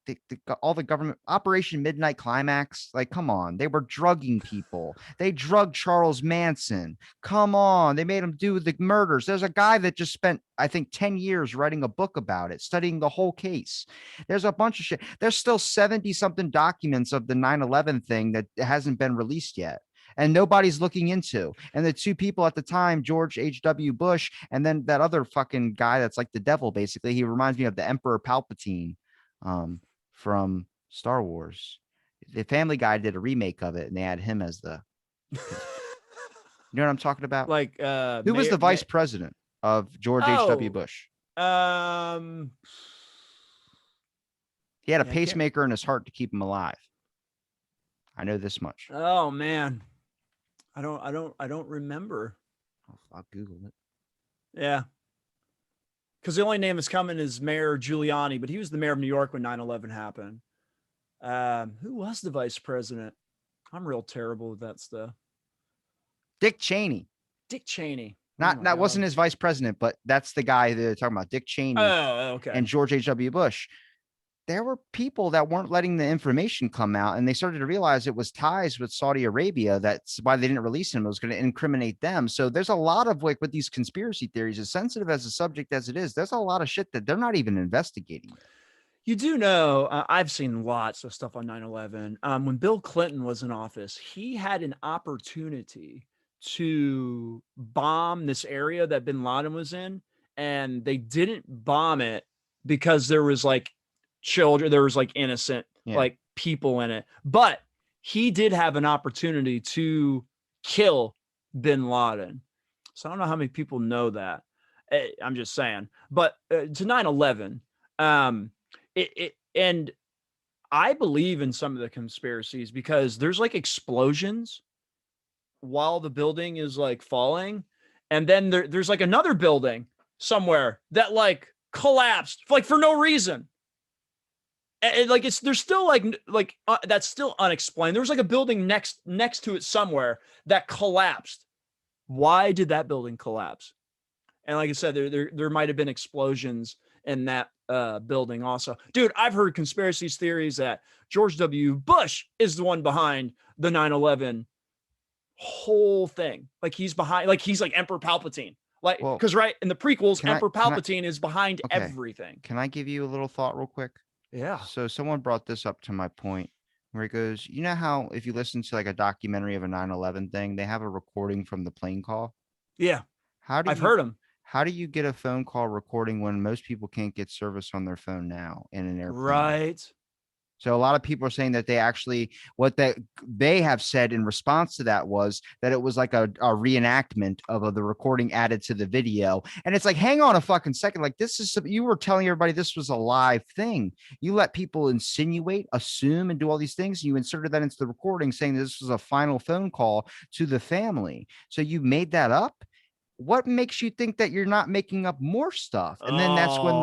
all the government Operation Midnight Climax, like, come on, they were drugging people. They drugged Charles Manson. Come on, they made him do the murders. There's a guy that just spent, I think, 10 years writing a book about it, studying the whole case. There's a bunch of shit. There's still 70 something documents of the 9/11 thing that hasn't been released yet and nobody's looking into. And the two people at the time, George H.W. Bush, and then that other fucking guy that's like the devil, basically. He reminds me of the Emperor Palpatine from Star Wars. The Family Guy did a remake of it, and they had him as the. You know what I'm talking about? Like Who was the vice president of George H.W. oh, Bush? um He had a yeah, I can't. pacemaker in his heart to keep him alive. I know this much. Oh man. I don't remember. I'll Google it. Yeah. Because the only name that's coming is Mayor Giuliani, but he was the mayor of New York when 9/11 happened. Who was the vice president? I'm real terrible with that stuff. Dick Cheney. Dick Cheney. Not that wasn't his vice president, but that's the guy they're talking about, Dick Cheney. Oh, okay. And George H.W. Bush. There were people that weren't letting the information come out, and they started to realize it was ties with Saudi Arabia. That's why they didn't release him. It was going to incriminate them. So there's a lot of like with these conspiracy theories, as sensitive as a subject as it is, there's a lot of shit that they're not even investigating. You do know, I've seen lots of stuff on 9/11. When Bill Clinton was in office, he had an opportunity to bomb this area that bin Laden was in, and they didn't bomb it because there was like children, there was like innocent like people in it. But he did have an opportunity to kill bin Laden. So I don't know how many people know that. I'm just saying. But to 9/11, and I believe in some of the conspiracies because there's like explosions while the building is like falling, and then there's like another building somewhere that like collapsed like for no reason. And like there's still like that's still unexplained. There was like a building next to it somewhere that collapsed. Why did that building collapse? And like I said, there might have been explosions in that building also. Dude, I've heard conspiracy theories that George W. Bush is the one behind the 9/11 whole thing. Like he's behind, like he's like Emperor Palpatine. Like, because right in the prequels, Emperor Palpatine is behind everything. Can I give you a little thought real quick? Yeah. So someone brought this up to my point where it goes, you know how if you listen to like a documentary of a 9/11 thing, they have a recording from the plane call? Yeah. I've heard them. How do you get a phone call recording when most people can't get service on their phone now in an airplane? Right. So a lot of people are saying that they actually, what they have said in response to that was that it was like a reenactment of the recording added to the video. And it's like, hang on a fucking second. Like this is, you were telling everybody this was a live thing. You let people insinuate, assume, and do all these things. And you inserted that into the recording saying this was a final phone call to the family. So you made that up. What makes you think that you're not making up more stuff? And then that's when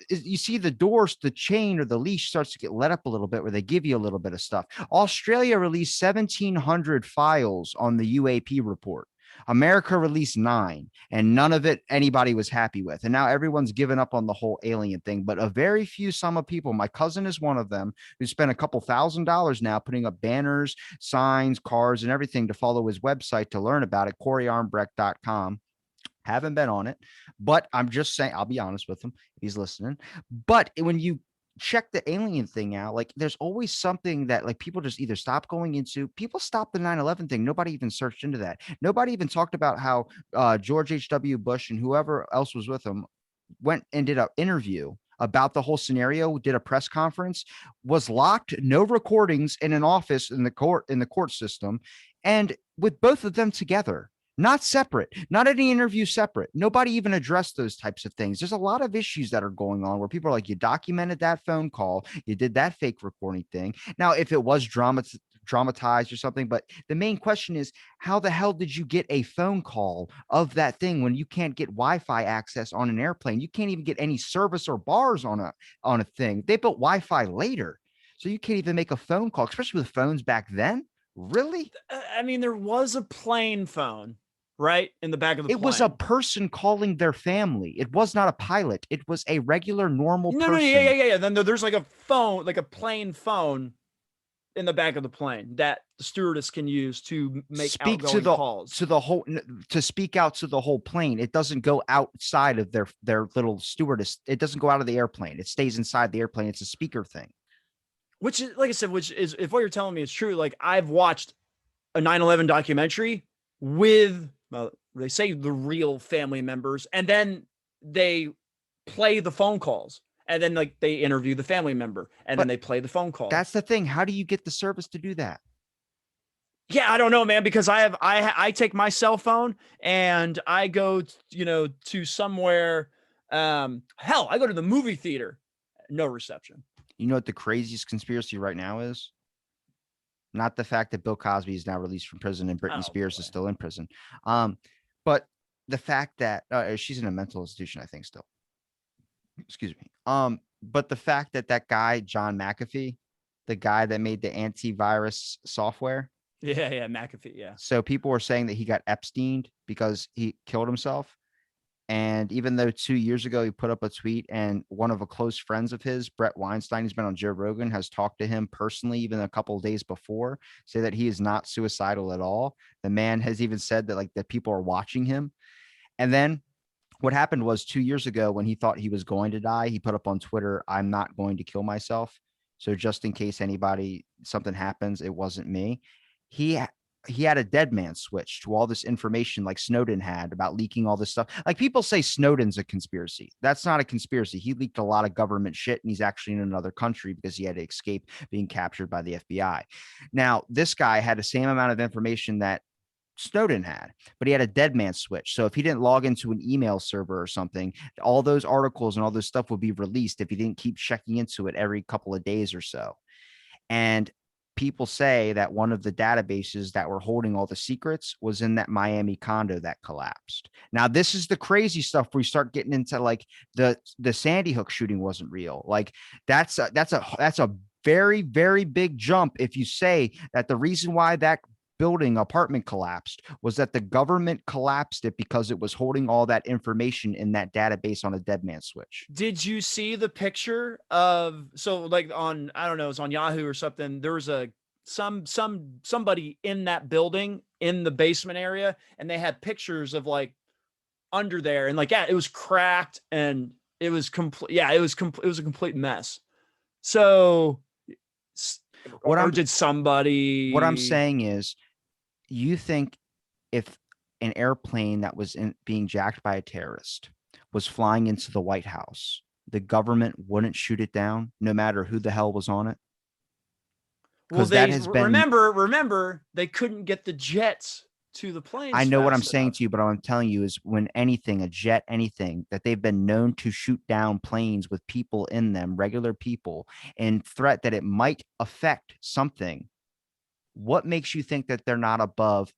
you see the doors, the chain or the leash starts to get let up a little bit where they give you a little bit of stuff. Australia released 1,700 files on the UAP report. America released 9, and none of it anybody was happy with. And now everyone's given up on the whole alien thing. But a very few sum of people, my cousin is one of them, who spent a couple $1,000s now putting up banners, signs, cards, and everything to follow his website to learn about it, CoreyArmbrecht.com. Haven't been on it, but I'm just saying, I'll be honest with him if he's listening. But when you check the alien thing out. Like there's always something that like people just either stop going into. People stopped the 9/11 thing. Nobody even searched into that. Nobody even talked about how George H.W. Bush and whoever else was with him went and did an interview about the whole scenario, did a press conference, was locked, no recordings in an office in the court system, and with both of them together, not separate, not any interview separate. Nobody even addressed those types of things. There's a lot of issues that are going on where people are like, you documented that phone call, you did that fake recording thing. Now, if it was dramatized or something, but the main question is, how the hell did you get a phone call of that thing when you can't get Wi-Fi access on an airplane? You can't even get any service or bars on a thing. They built Wi-Fi later, so you can't even make a phone call, especially with phones back then. Really? I mean, there was a plane phone, right, in the back of the It plane. was a person calling their family. It was not a pilot. It was a regular, normal No, person. yeah. Then there's like a phone, like a plane phone in the back of the plane that the stewardess can use to make Speak outgoing calls. to speak out to the whole plane. It doesn't go outside of their little stewardess. It doesn't go out of the airplane. It stays inside the airplane. It's a speaker thing. Which is, like I said, which is, if what you're telling me is true, like I've watched a 9/11 documentary with, they say the real family members, and then they play the phone calls, and then like they interview the family member, and But then they play the phone call. that's the thing. How do you get the service to do that? Yeah, I don't know, man, because I take my cell phone and I go, to somewhere. Hell, I go to the movie theater, no reception. You know what the craziest conspiracy right now is? Not the fact that Bill Cosby is now released from prison and Britney Spears is still in prison. But the fact that she's in a mental institution, I think, still. Excuse me. But the fact that that guy, John McAfee, the guy that made the antivirus software. Yeah, McAfee, yeah. So people were saying that he got Epsteined because he killed himself. And even though 2 years ago he put up a tweet, and one of a close friends of his, Brett Weinstein, who's been on Joe Rogan, has talked to him personally, even a couple of days before, say that he is not suicidal at all. The man has even said that like that people are watching him. And then what happened was 2 years ago when he thought he was going to die, he put up on Twitter, "I'm not going to kill myself. So just in case something happens, it wasn't me." He he had a dead man switch to all this information like Snowden had about leaking all this stuff. Like people say Snowden's a conspiracy. That's not a conspiracy. He leaked a lot of government shit, and he's actually in another country because he had to escape being captured by the FBI. Now, this guy had the same amount of information that Snowden had, but he had a dead man switch. So if he didn't log into an email server or something, all those articles and all this stuff would be released if he didn't keep checking into it every couple of days or so. And people say that one of the databases that were holding all the secrets was in that Miami condo that collapsed. Now, this is the crazy stuff where we start getting into like the Sandy Hook shooting wasn't real. Like that's a very, very big jump if you say that the reason why that apartment collapsed was that the government collapsed it because it was holding all that information in that database on a dead man switch. Did you see the picture of, so like on, I don't know, it's on Yahoo or something, there was somebody in that building in the basement area, and they had pictures of like under there, and like, yeah, it was cracked and it was complete. Yeah, it was a complete mess. So what I'm saying is, you think if an airplane that was being jacked by a terrorist was flying into the White House, the government wouldn't shoot it down no matter who the hell was on it? Well, remember they couldn't get the jets to the planes. I know what I'm saying to you, but what I'm telling you is when anything, a jet, anything that they've been known to shoot down planes with people in them, regular people, and threat that it might affect something. What makes you think that they're not above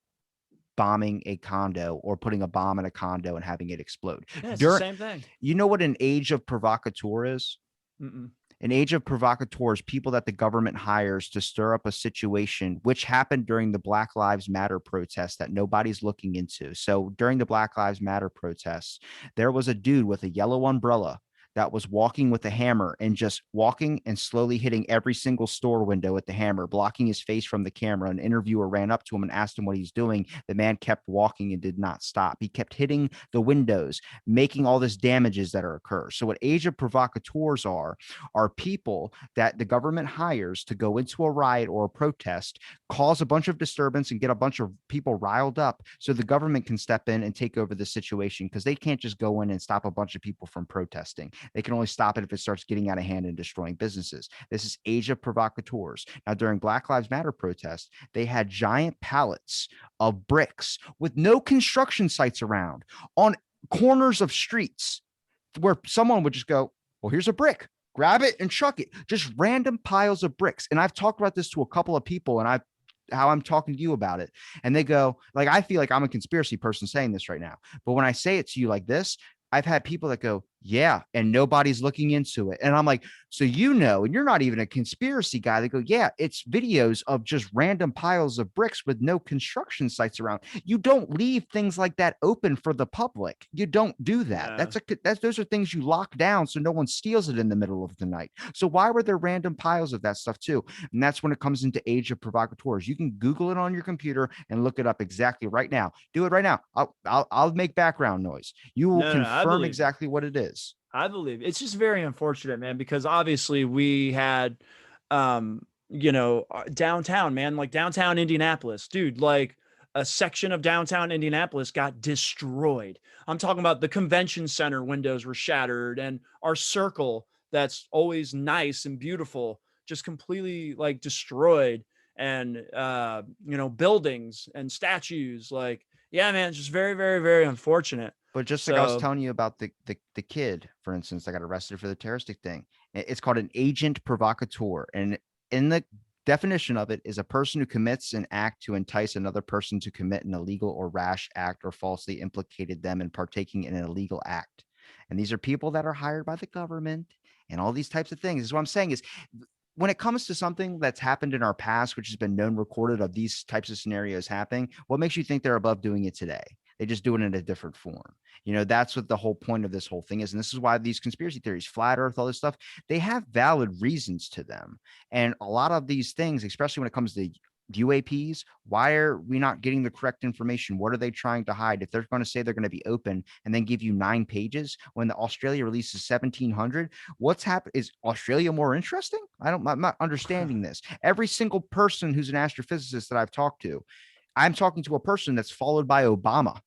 bombing a condo or putting a bomb in a condo and having it explode? Yeah, it's the same thing. You know what an age of provocateur is? Mm-mm. An age of provocateurs, people that the government hires to stir up a situation, which happened during the Black Lives Matter protests that nobody's looking into. So during the Black Lives Matter protests, there was a dude with a yellow umbrella that was walking with a hammer and just walking and slowly hitting every single store window with the hammer, blocking his face from the camera. An interviewer ran up to him and asked him what he's doing. The man kept walking and did not stop. He kept hitting the windows, making all this damages that occur. So what age of provocateurs are people that the government hires to go into a riot or a protest, cause a bunch of disturbance and get a bunch of people riled up so the government can step in and take over the situation, because they can't just go in and stop a bunch of people from protesting. They can only stop it if it starts getting out of hand and destroying businesses. This is age of provocateurs. Now, during Black Lives Matter protests, they had giant pallets of bricks with no construction sites around on corners of streets where someone would just go, well, here's a brick, grab it and chuck it. Just random piles of bricks. And I've talked about this to a couple of people, and how I'm talking to you about it. And they go, like, I feel like I'm a conspiracy person saying this right now. But when I say it to you like this, I've had people that go, yeah, and nobody's looking into it. And I'm like, so and you're not even a conspiracy guy. They go, yeah, it's videos of just random piles of bricks with no construction sites around. You don't leave things like that open for the public. You don't do that. Yeah. Those are things you lock down so no one steals it in the middle of the night. So why were there random piles of that stuff too? And that's when it comes into age of provocateurs. You can Google it on your computer and look it up exactly right now. Do it right now. I'll make background noise. You will confirm exactly what it is. I believe it's just very unfortunate, man, because obviously we had, downtown, man, like downtown Indianapolis, dude, like a section of downtown Indianapolis got destroyed. I'm talking about the convention center windows were shattered, and our circle that's always nice and beautiful just completely like destroyed. And, buildings and statues, like, yeah, man, it's just very, very, very unfortunate. But just like I was telling you about the kid, for instance, that got arrested for the terroristic thing, it's called an agent provocateur. And in the definition of it is a person who commits an act to entice another person to commit an illegal or rash act or falsely implicated them in partaking in an illegal act. And these are people that are hired by the government and all these types of things. Is what I'm saying is, when it comes to something that's happened in our past, which has been known recorded of these types of scenarios happening, what makes you think they're above doing it today? They just do it in a different form. That's what the whole point of this whole thing is. And this is why these conspiracy theories, flat earth, all this stuff, they have valid reasons to them. And a lot of these things, especially when it comes to UAPs, why are we not getting the correct information? What are they trying to hide? If they're going to say they're going to be open and then give you 9 pages when the Australia releases 1,700, what's happened? Is Australia more interesting? I'm not understanding this. Every single person who's an astrophysicist that I've talked to, I'm talking to a person that's followed by Obama.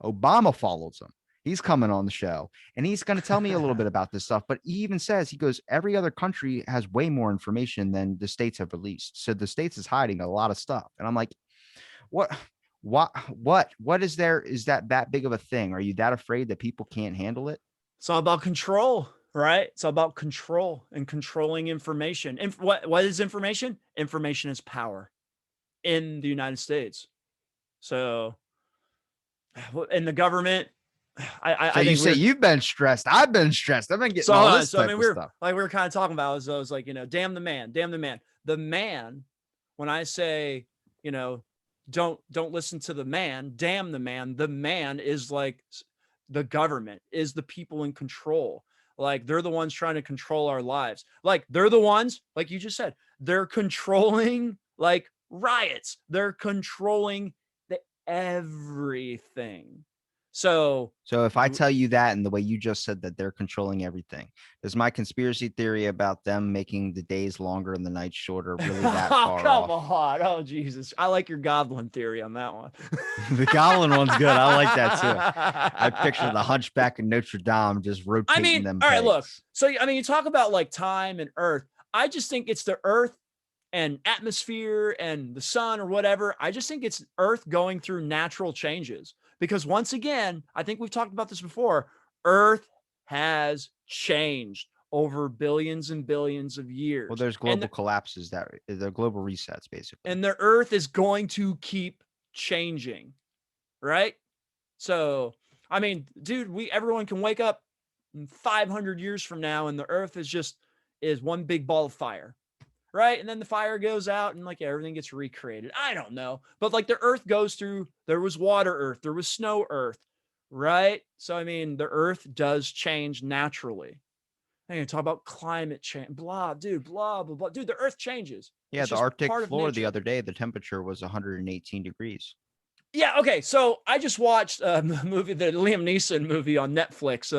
Obama follows him. He's coming on the show and he's going to tell me a little bit about this stuff. But he even says, he goes, every other country has way more information than the states have released. So the states is hiding a lot of stuff. And I'm like, what is there? Is that big of a thing? Are you that afraid that people can't handle it? It's all about control, right? It's all about control and controlling information. And what is information? Information is power in the United States. So, in the government, I you say you've been stressed. I've been stressed. I've been getting all this type of stuff. We were kind of talking about. I was like, damn the man. The man. When I say, don't listen to the man. Damn the man. The man is like the government, is the people in control. Like they're the ones trying to control our lives. Like they're the ones, like you just said, they're controlling like riots. They're controlling everything. So if I tell you that and the way you just said that they're controlling everything, does my conspiracy theory about them making the days longer and the nights shorter really that far come on. Oh, Jesus. I like your goblin theory on that one. The goblin one's good. I like that too. I picture the hunchback in Notre Dame just rotating them. All right, look. So, you talk about like time and earth. I just think it's the earth and atmosphere and the sun or whatever. I just think it's earth going through natural changes. Because once again, I think we've talked about this before, Earth has changed over billions and billions of years. Well, there's global collapses, that they're global resets, basically. And the Earth is going to keep changing, right? So, dude, everyone can wake up 500 years from now and the Earth is one big ball of fire. Right. And then the fire goes out and like everything gets recreated. I don't know. But like the earth goes through, there was water earth, there was snow earth. Right. So, the earth does change naturally. They're going to talk about climate change, blah, dude, blah, blah, blah. Dude, the earth changes. Yeah, It's the just Arctic part of floor the nature. other day, the temperature was 118 degrees. Yeah, okay. So I just watched a movie, the Liam Neeson movie on Netflix,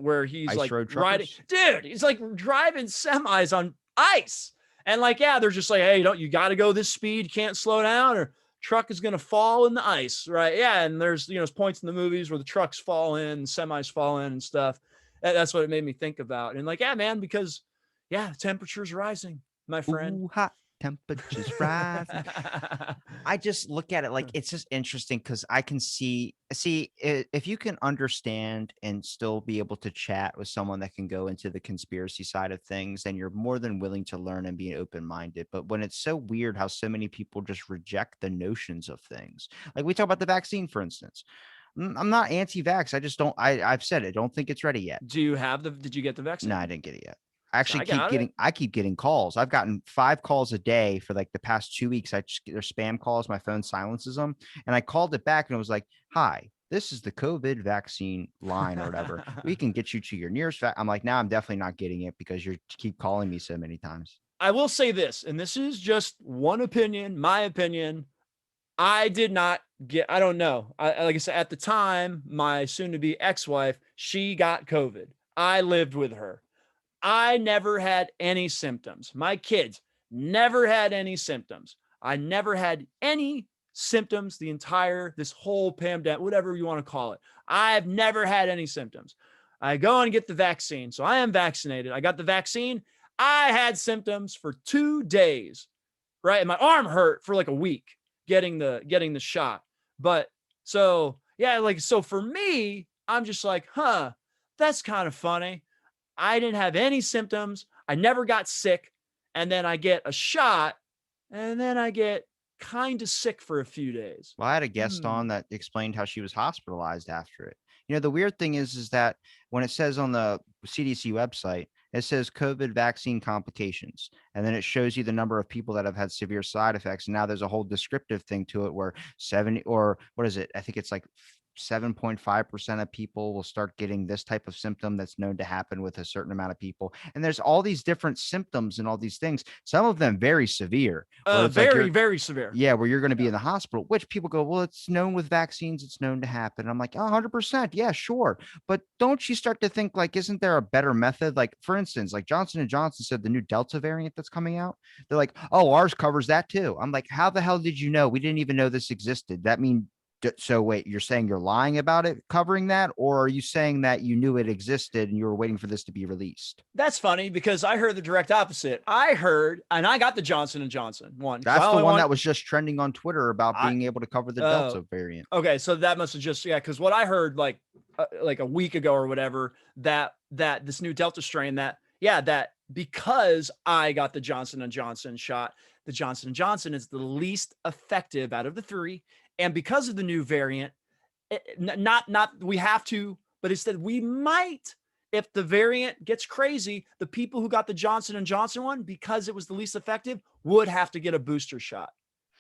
where he's Ice like road riding, truckers. dude, he's like driving semis on ice. And like, yeah, they're just like, hey, you got to go this speed, you can't slow down, or truck is gonna fall in the ice, right? Yeah, and there's points in the movies where the trucks fall in, semis fall in, and stuff. That's what it made me think about. And like, yeah, man, because yeah, temperature's rising, my friend. Ooh, hot temperatures rising. I just look at it like it's just interesting because I can if you can understand and still be able to chat with someone that can go into the conspiracy side of things, then you're more than willing to learn and be open minded. But when it's so weird how so many people just reject the notions of things, like we talk about the vaccine, for instance. I'm not anti-vax. I just don't. I've said it. Don't think it's ready yet. Did you get the No, vaccine? I didn't get it yet. I So actually I got it. keep getting calls. I've gotten 5 calls a day for like the past 2 weeks. I just they're spam calls. My phone silences them. And I called it back and it was like, hi, this is the COVID vaccine line or whatever. We can get you to your nearest I'm like, now I'm definitely not getting it because you keep calling me so many times. I will say this, and this is just one opinion, my opinion. I did not get, I don't know. Like I said, at the time, my soon to be ex wife, she got COVID. I lived with her. I never had any symptoms. My kids never had any symptoms. I never had any symptoms this whole pandemic, whatever you want to call it. I've never had any symptoms. I go and get the vaccine. So I am vaccinated. I got the vaccine. I had symptoms for 2 days, right? And my arm hurt for like a week getting the shot. But so yeah, like so for me, I'm just like, that's kind of funny. I didn't have any symptoms. I never got sick. And then I get a shot and then I get kind of sick for a few days. Well, I had a guest Hmm. on that explained how she was hospitalized after it. The weird thing is that when it says on the CDC website, it says COVID vaccine complications, and then it shows you the number of people that have had severe side effects. And now there's a whole descriptive thing to it where 70 or what is it? I think it's like 7.5% of people will start getting this type of symptom that's known to happen with a certain amount of people. And there's all these different symptoms and all these things, some of them very severe, where it's like Very, very severe. yeah, where you're going to be Yeah. in the hospital, which people go, well, it's known with vaccines, it's known to happen. I'm like, 100%. Yeah, sure. But don't you start to think like, isn't there a better method? Like, for instance, like Johnson and Johnson said, the new Delta variant that's coming out, they're like, oh, ours covers that too. I'm like, how the hell did you know? We didn't even know this existed. That mean, so wait, you're saying you're lying about it covering that, or are you saying that you knew it existed and you were waiting for this to be released? That's funny because I heard the direct opposite. I heard, and I got the Johnson and Johnson one because I That's the only one want that was just trending on Twitter about I being able to cover the uh Delta variant. okay, so that must have just yeah, because what I heard like a week ago or whatever that this new Delta strain that because I got the Johnson and Johnson shot, the Johnson and Johnson is the least effective out of the three, and because of the new variant, not we have to, but instead we might. If the variant gets crazy, the people who got the Johnson and Johnson one, because it was the least effective, would have to get a booster shot.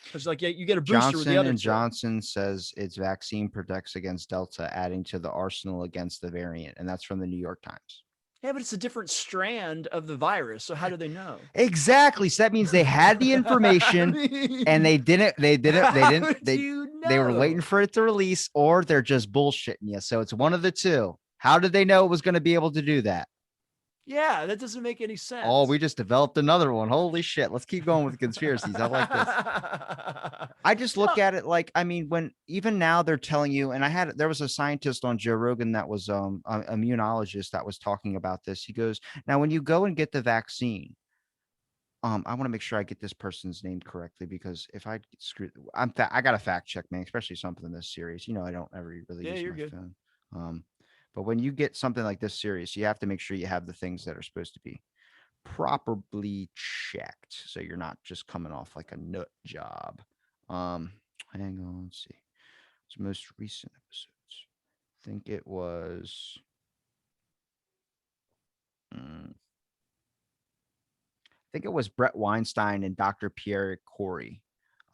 Because like yeah, you get a booster with the Johnson other and two. Johnson says its vaccine protects against Delta, adding to the arsenal against the variant, and that's from the New York Times. Yeah, but it's a different strand of the virus. So how do they know? Exactly. So that means they had the I information and mean, they didn't, how do you they were waiting know? for it to release, or they're just bullshitting you. So it's one of the two. How did they know it was going to be able to do that? Yeah, that doesn't make any Oh, we sense. just developed another one. Holy shit. Let's keep going with the conspiracies. I like this. I just look No, at it like, I mean, when even now they're telling you, and there was a scientist on Joe Rogan that was an immunologist that was talking about this. He goes, now when you go and get the vaccine, I want to make sure I get this person's name correctly because if I screw, I got to fact check, man, especially something this serious. I don't ever really yeah, use you're my good. phone. Um, but when you get something like this serious, you have to make sure you have the things that are supposed to be properly checked, so you're not just coming off like a nut job. Um, hang on, let's see. It's most recent episodes. I think it was. I think it was Brett Weinstein and Dr. Pierre Corey.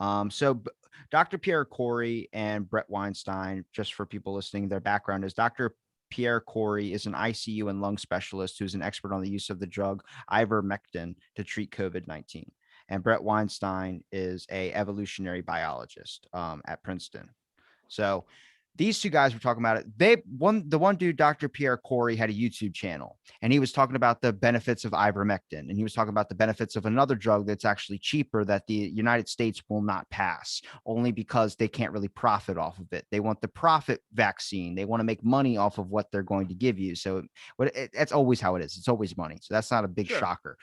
Dr. Pierre Corey and Brett Weinstein, just for people listening, their background is Dr. Pierre Corey is an ICU and lung specialist who's an expert on the use of the drug ivermectin to treat COVID-19. And Brett Weinstein is a evolutionary biologist at Princeton. So these two guys were talking about it. The one dude, Dr. Pierre Corey, had a YouTube channel, and he was talking about the benefits of ivermectin, and he was talking about the benefits of another drug that's actually cheaper that the United States will not pass, only because they can't really profit off of it. They want the profit vaccine. They want to make money off of what they're going to give you. So that's always how it is. It's always money. So that's not a big shocker.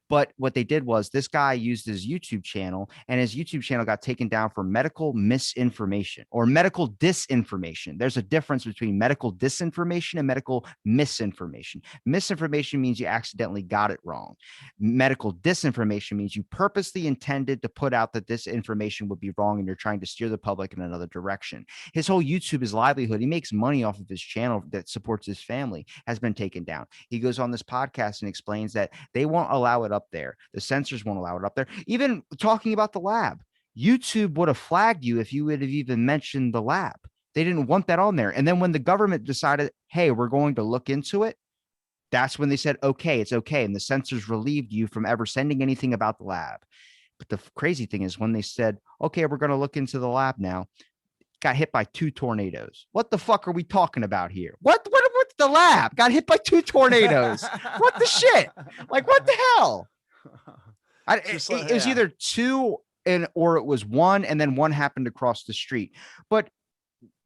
But what they did was this guy used his YouTube channel, and his YouTube channel got taken down for medical misinformation or medical disinformation. There's a difference between medical disinformation and medical misinformation. Misinformation means you accidentally got it wrong. Medical disinformation means you purposely intended to put out that this information would be wrong and you're trying to steer the public in another direction. His whole YouTube, his livelihood, he makes money off of his channel that supports his family, has been taken down. He goes on this podcast and explains that they won't allow it up there. The censors won't allow it up there. Even talking about the lab, YouTube would have flagged you if you would have even mentioned the lab. They didn't want that on there. And then when the government decided, hey, we're going to look into it, that's when they said, okay, it's okay. And the censors relieved you from ever sending anything about the lab. But the crazy thing is when they said, okay, we're going to look into the lab now, got hit by 2 tornadoes. What the fuck are we talking about here? What's the lab? Got hit by 2 tornadoes. What the shit? Like, what the hell? It was either 2 or it was 1, and then 1 happened across the street. But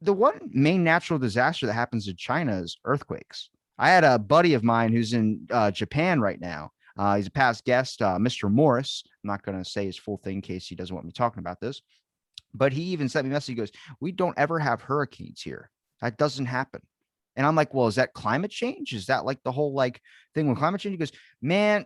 the one main natural disaster that happens in China is earthquakes. I had a buddy of mine who's in Japan right now. He's a past guest, Mr. Morris. I'm not going to say his full thing in case he doesn't want me talking about this. But he even sent me a message. He goes, we don't ever have hurricanes here. That doesn't happen. And I'm like, well, is that climate change? Is that like the whole like thing with climate change? He goes, man,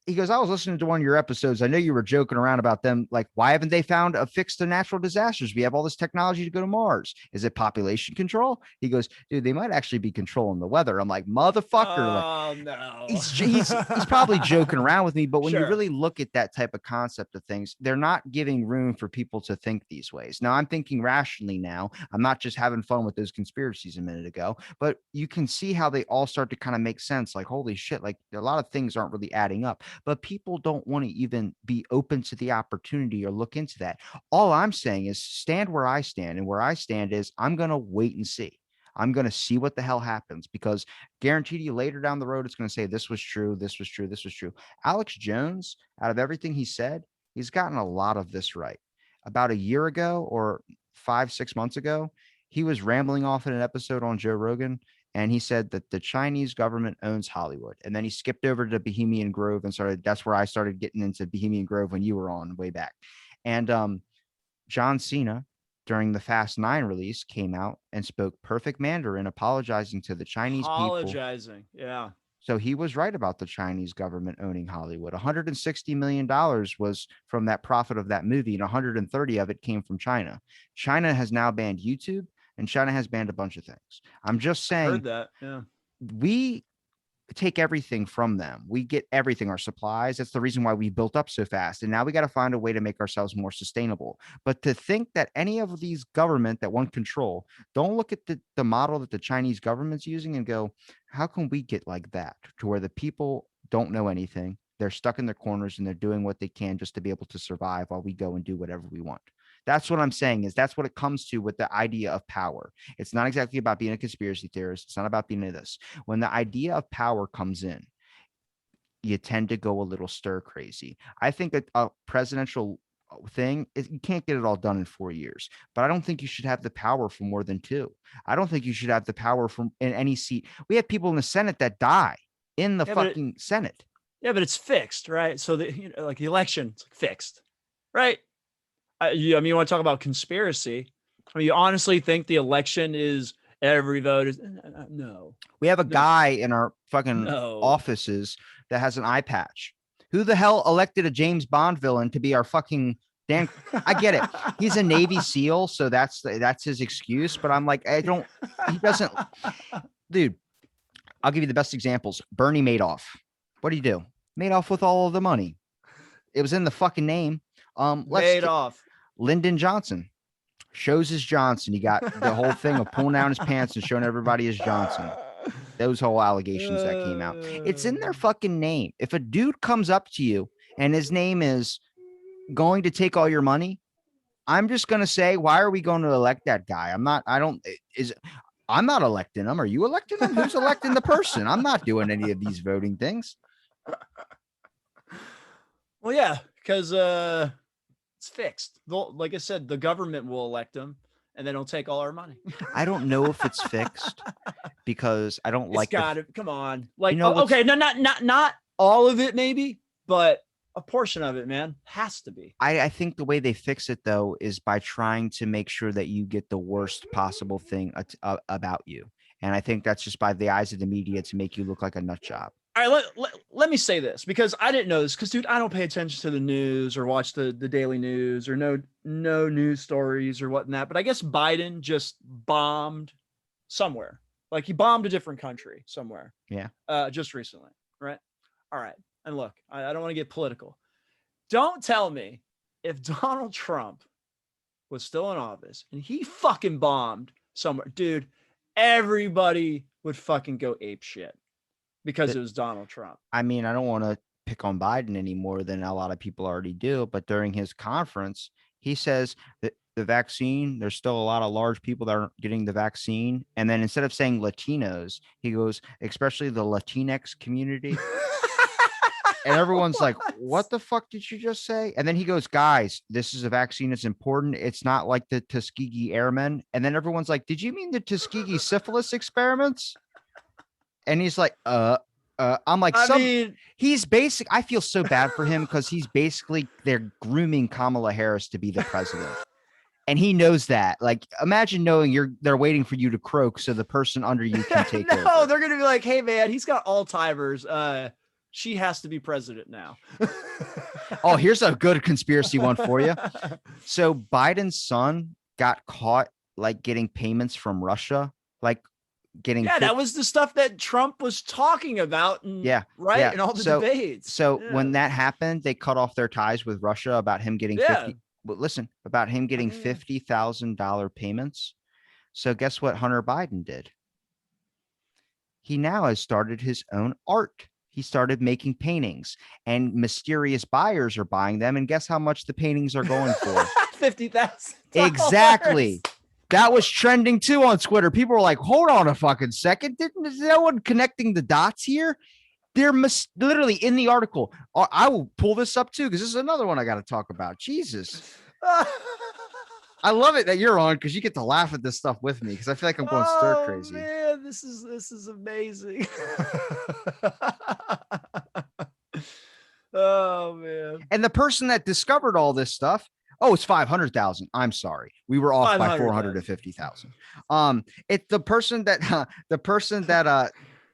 he goes, I was listening to one of your episodes. I know you were joking around about them. Like, why haven't they found a fix to natural disasters? We have all this technology to go to Mars. Is it population control? He goes, dude, they might actually be controlling the weather. I'm like, motherfucker. Oh, like, no. He's probably joking around with me. But when you really look at that type of concept of things, they're not giving room for people to think these ways. Now, I'm thinking rationally now. I'm not just having fun with those conspiracies a minute ago, but you can see how they all start to kind of make sense. Like, holy shit, like a lot of things aren't really adding up. But people don't want to even be open to the opportunity or look into that. All I'm saying is stand where I stand. And where I stand is I'm going to wait and see. I'm going to see what the hell happens, because guaranteed you later down the road, it's going to say this was true. This was true. This was true. Alex Jones, out of everything he said, he's gotten a lot of this right. About a year ago or 5-6 months ago, he was rambling off in an episode on Joe Rogan. And he said that the Chinese government owns Hollywood. And then he skipped over to Bohemian Grove and that's where I started getting into Bohemian Grove when you were on way back. And John Cena, during the Fast 9 release, came out and spoke perfect Mandarin, apologizing to the Chinese people. Yeah. So he was right about the Chinese government owning Hollywood. $160 million was from that profit of that movie, and 130 of it came from China. China has now banned YouTube, and China has banned a bunch of things. I'm just saying, heard that. Yeah. We take everything from them. We get everything, our supplies. That's the reason why we built up so fast. And now we got to find a way to make ourselves more sustainable. But to think that any of these government that want control, don't look at the model that the Chinese government's using and go, how can we get like that to where the people don't know anything? They're stuck in their corners and they're doing what they can just to be able to survive while we go and do whatever we want. That's what I'm saying is that's what it comes to with the idea of power. It's not exactly about being a conspiracy theorist. It's not about being this. When the idea of power comes in, you tend to go a little stir crazy. I think a presidential thing is you can't get it all done in 4 years, but I don't think you should have the power for more than 2. I don't think you should have the power from in any seat. We have people in the Senate that die in the fucking Senate. Yeah, but it's fixed, right? So like the election, it's fixed, right? I mean, you want to talk about conspiracy? I mean, you honestly think the election is every vote is no? We have a guy in our fucking offices that has an eye patch. Who the hell elected a James Bond villain to be our fucking Dan? I get it. He's a Navy SEAL, so that's his excuse. But I'm like, he doesn't. Dude, I'll give you the best examples. Bernie Madoff. What do? Madoff with all of the money. It was in the fucking name. Madoff. Lyndon Johnson shows his Johnson. He got the whole thing of pulling down his pants and showing everybody his Johnson. Those whole allegations that came out. It's in their fucking name. If a dude comes up to you and his name is going to take all your money, I'm just going to say, why are we going to elect that guy? I'm not electing him. Are you electing him? Who's electing the person? I'm not doing any of these voting things. Well, yeah, because it's fixed. Like I said, the government will elect him, and then he'll take all our money. I don't know if it's fixed because I don't like. It's got it. Come on, like You know okay, no, not all of it, maybe, but a portion of it, man, has to be. I think the way they fix it though is by trying to make sure that you get the worst possible thing about you, and I think that's just by the eyes of the media to make you look like a nut job. All right, let me say this because I didn't know this because, dude, I don't pay attention to the news or watch the daily news or no news stories or whatnot. But I guess Biden just bombed somewhere. Like he bombed a different country somewhere. Yeah. Just recently, right? All right. And look, I don't want to get political. Don't tell me if Donald Trump was still in office and he fucking bombed somewhere, dude, everybody would fucking go ape shit. Because it was Donald Trump. I mean, I don't want to pick on Biden any more than a lot of people already do, but during his conference, he says that the vaccine, there's still a lot of large people that aren't getting the vaccine. And then instead of saying Latinos, he goes, especially the Latinx community. And everyone's like, what the fuck did you just say? And then he goes, guys, this is a vaccine. It's important. It's not like the Tuskegee Airmen. And then everyone's like, did you mean the Tuskegee syphilis experiments? And he's like, I'm like, he's basic. I feel so bad for him because he's basically, they're grooming Kamala Harris to be the president. And he knows that. Like, imagine knowing they're waiting for you to croak so the person under you can take over. No, they're going to be like, hey, man, he's got Alzheimer's. She has to be president now. Oh, here's a good conspiracy one for you. So Biden's son got caught like getting payments from Russia, like, that was the stuff that Trump was talking about in all the debates. So when that happened, they cut off their ties with Russia about him getting $50,000 payments. So guess what Hunter Biden did? He now has started his own art. He started making paintings and mysterious buyers are buying them. And guess how much the paintings are going for? $50,000. Exactly. That was trending too on Twitter. People were like, hold on a fucking second. Is no one connecting the dots here? They're literally in the article. I will pull this up too, because this is another one I got to talk about. Jesus. I love it that you're on because you get to laugh at this stuff with me because I feel like I'm going stir crazy. Man, this is amazing. Oh, man. And the person that discovered all this stuff, oh, it's 500,000. I'm sorry. We were off by 450,000. It's the person that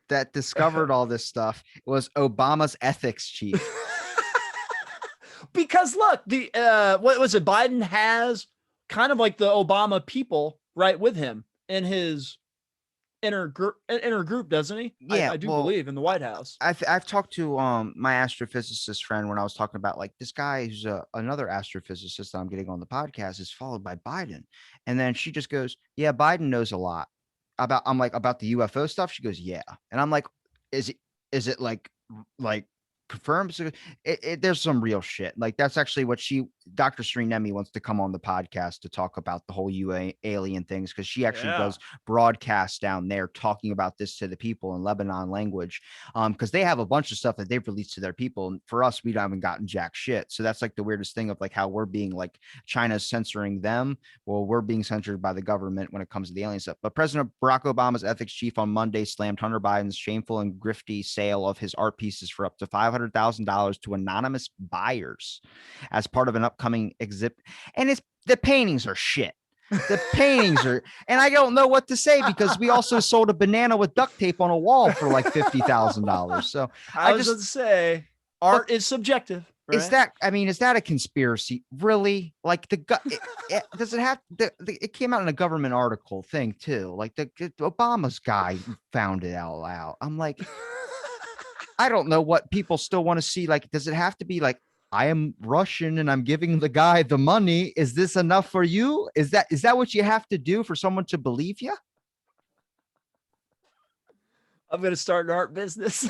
that discovered all this stuff was Obama's ethics chief. Because look, the what was it? Biden has kind of like the Obama people right with him in his inner group, doesn't he? Yeah, I do believe in the White House. I've talked to my astrophysicist friend when I was talking about like this guy who's another astrophysicist that I'm getting on the podcast is followed by Biden, and then she just goes, "Yeah, Biden knows a lot about." I'm like, about the UFO stuff. She goes, "Yeah," and I'm like, "Is it like confirmed?" So there's some real shit. Like that's actually what Dr. Srinemi wants to come on the podcast to talk about the whole alien things because she actually does broadcasts down there talking about this to the people in Lebanon language because they have a bunch of stuff that they've released to their people, and for us we haven't gotten jack shit. So that's like the weirdest thing of like how we're being like China's censoring them. Well, we're being censored by the government when it comes to the alien stuff. But President Barack Obama's ethics chief on Monday slammed Hunter Biden's shameful and grifty sale of his art pieces for up to $500,000 to anonymous buyers as part of an upcoming exhibit. And the paintings are shit. The paintings are, and I don't know what to say because we also sold a banana with duct tape on a wall for like $50,000. So I was just say art is subjective. Right? Is that a conspiracy? Really? Like does it have it came out in a government article thing too. Like the Obama's guy found it out loud. I'm like, I don't know what people still want to see. Like, does it have to be like, I am Russian and I'm giving the guy the money? Is this enough for you? Is that what you have to do for someone to believe you? I'm gonna start an art business.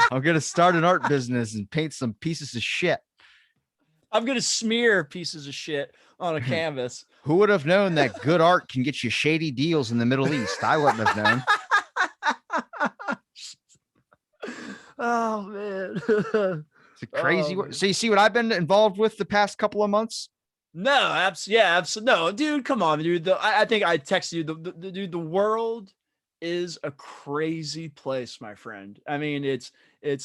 I'm gonna start an art business and paint some pieces of shit. I'm gonna smear pieces of shit on a canvas. Who would have known that good art can get you shady deals in the Middle East? I wouldn't have known. Oh man. It's a crazy. Man. So you see what I've been involved with the past couple of months? No, absolutely. No, dude, come on, dude. I think I texted you. Dude, the world is a crazy place, my friend. I mean, it's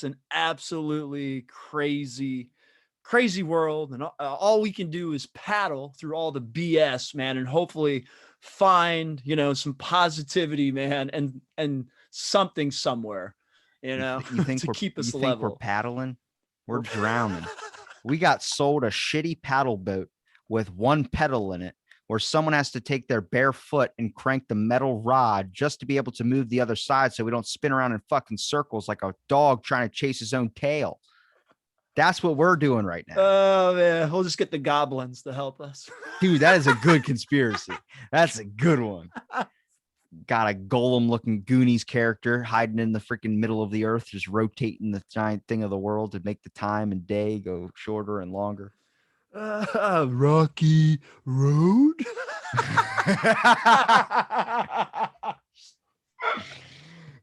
an absolutely crazy world, and all we can do is paddle through all the BS, man, and hopefully find some positivity, man, and something somewhere, You think to we're keep us you think we're level. paddling? We're drowning. We got sold a shitty paddle boat with one pedal in it, where someone has to take their bare foot and crank the metal rod just to be able to move the other side so we don't spin around in fucking circles like a dog trying to chase his own tail. That's what we're doing right now. Oh man, we'll just get the goblins to help us. Dude, that is a good conspiracy. That's a good one. Got a golem looking Goonies character hiding in the freaking middle of the earth, just rotating the giant thing of the world to make the time and day go shorter and longer. Rocky Road.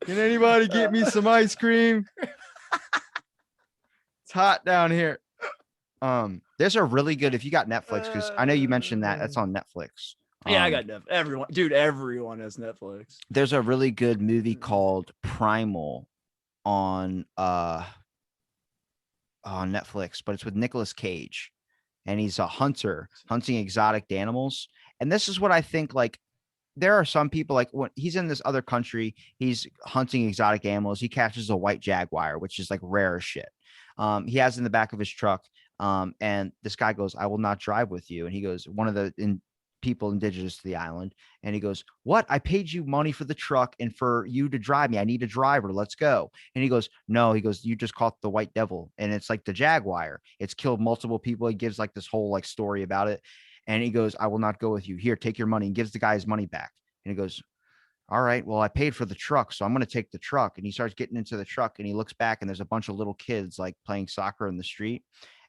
Can anybody get me some ice cream? It's hot down here. There's a really good, if you got Netflix, because I know you mentioned that's on Netflix. Yeah, I got Netflix. Everyone has Netflix. There's a really good movie called Primal on Netflix, but it's with Nicolas Cage, and he's a hunter hunting exotic animals. And this is what I think, like, there are some people, like, when he's in this other country, he's hunting exotic animals. He catches a white jaguar, which is like rare as shit. He has in the back of his truck. And this guy goes, "I will not drive with you." And he goes, one of the people indigenous to the island, and he goes, "What? I paid you money for the truck and for you to drive me. I need a driver. Let's go." And he goes, "No." He goes, "You just caught the white devil, and it's like the jaguar. It's killed multiple people." He gives like this whole like story about it, and he goes, "I will not go with you. Here, take your money." And gives the guy his money back. And he goes, "All right, well, I paid for the truck, so I'm going to take the truck." And he starts getting into the truck, and he looks back, and there's a bunch of little kids like playing soccer in the street.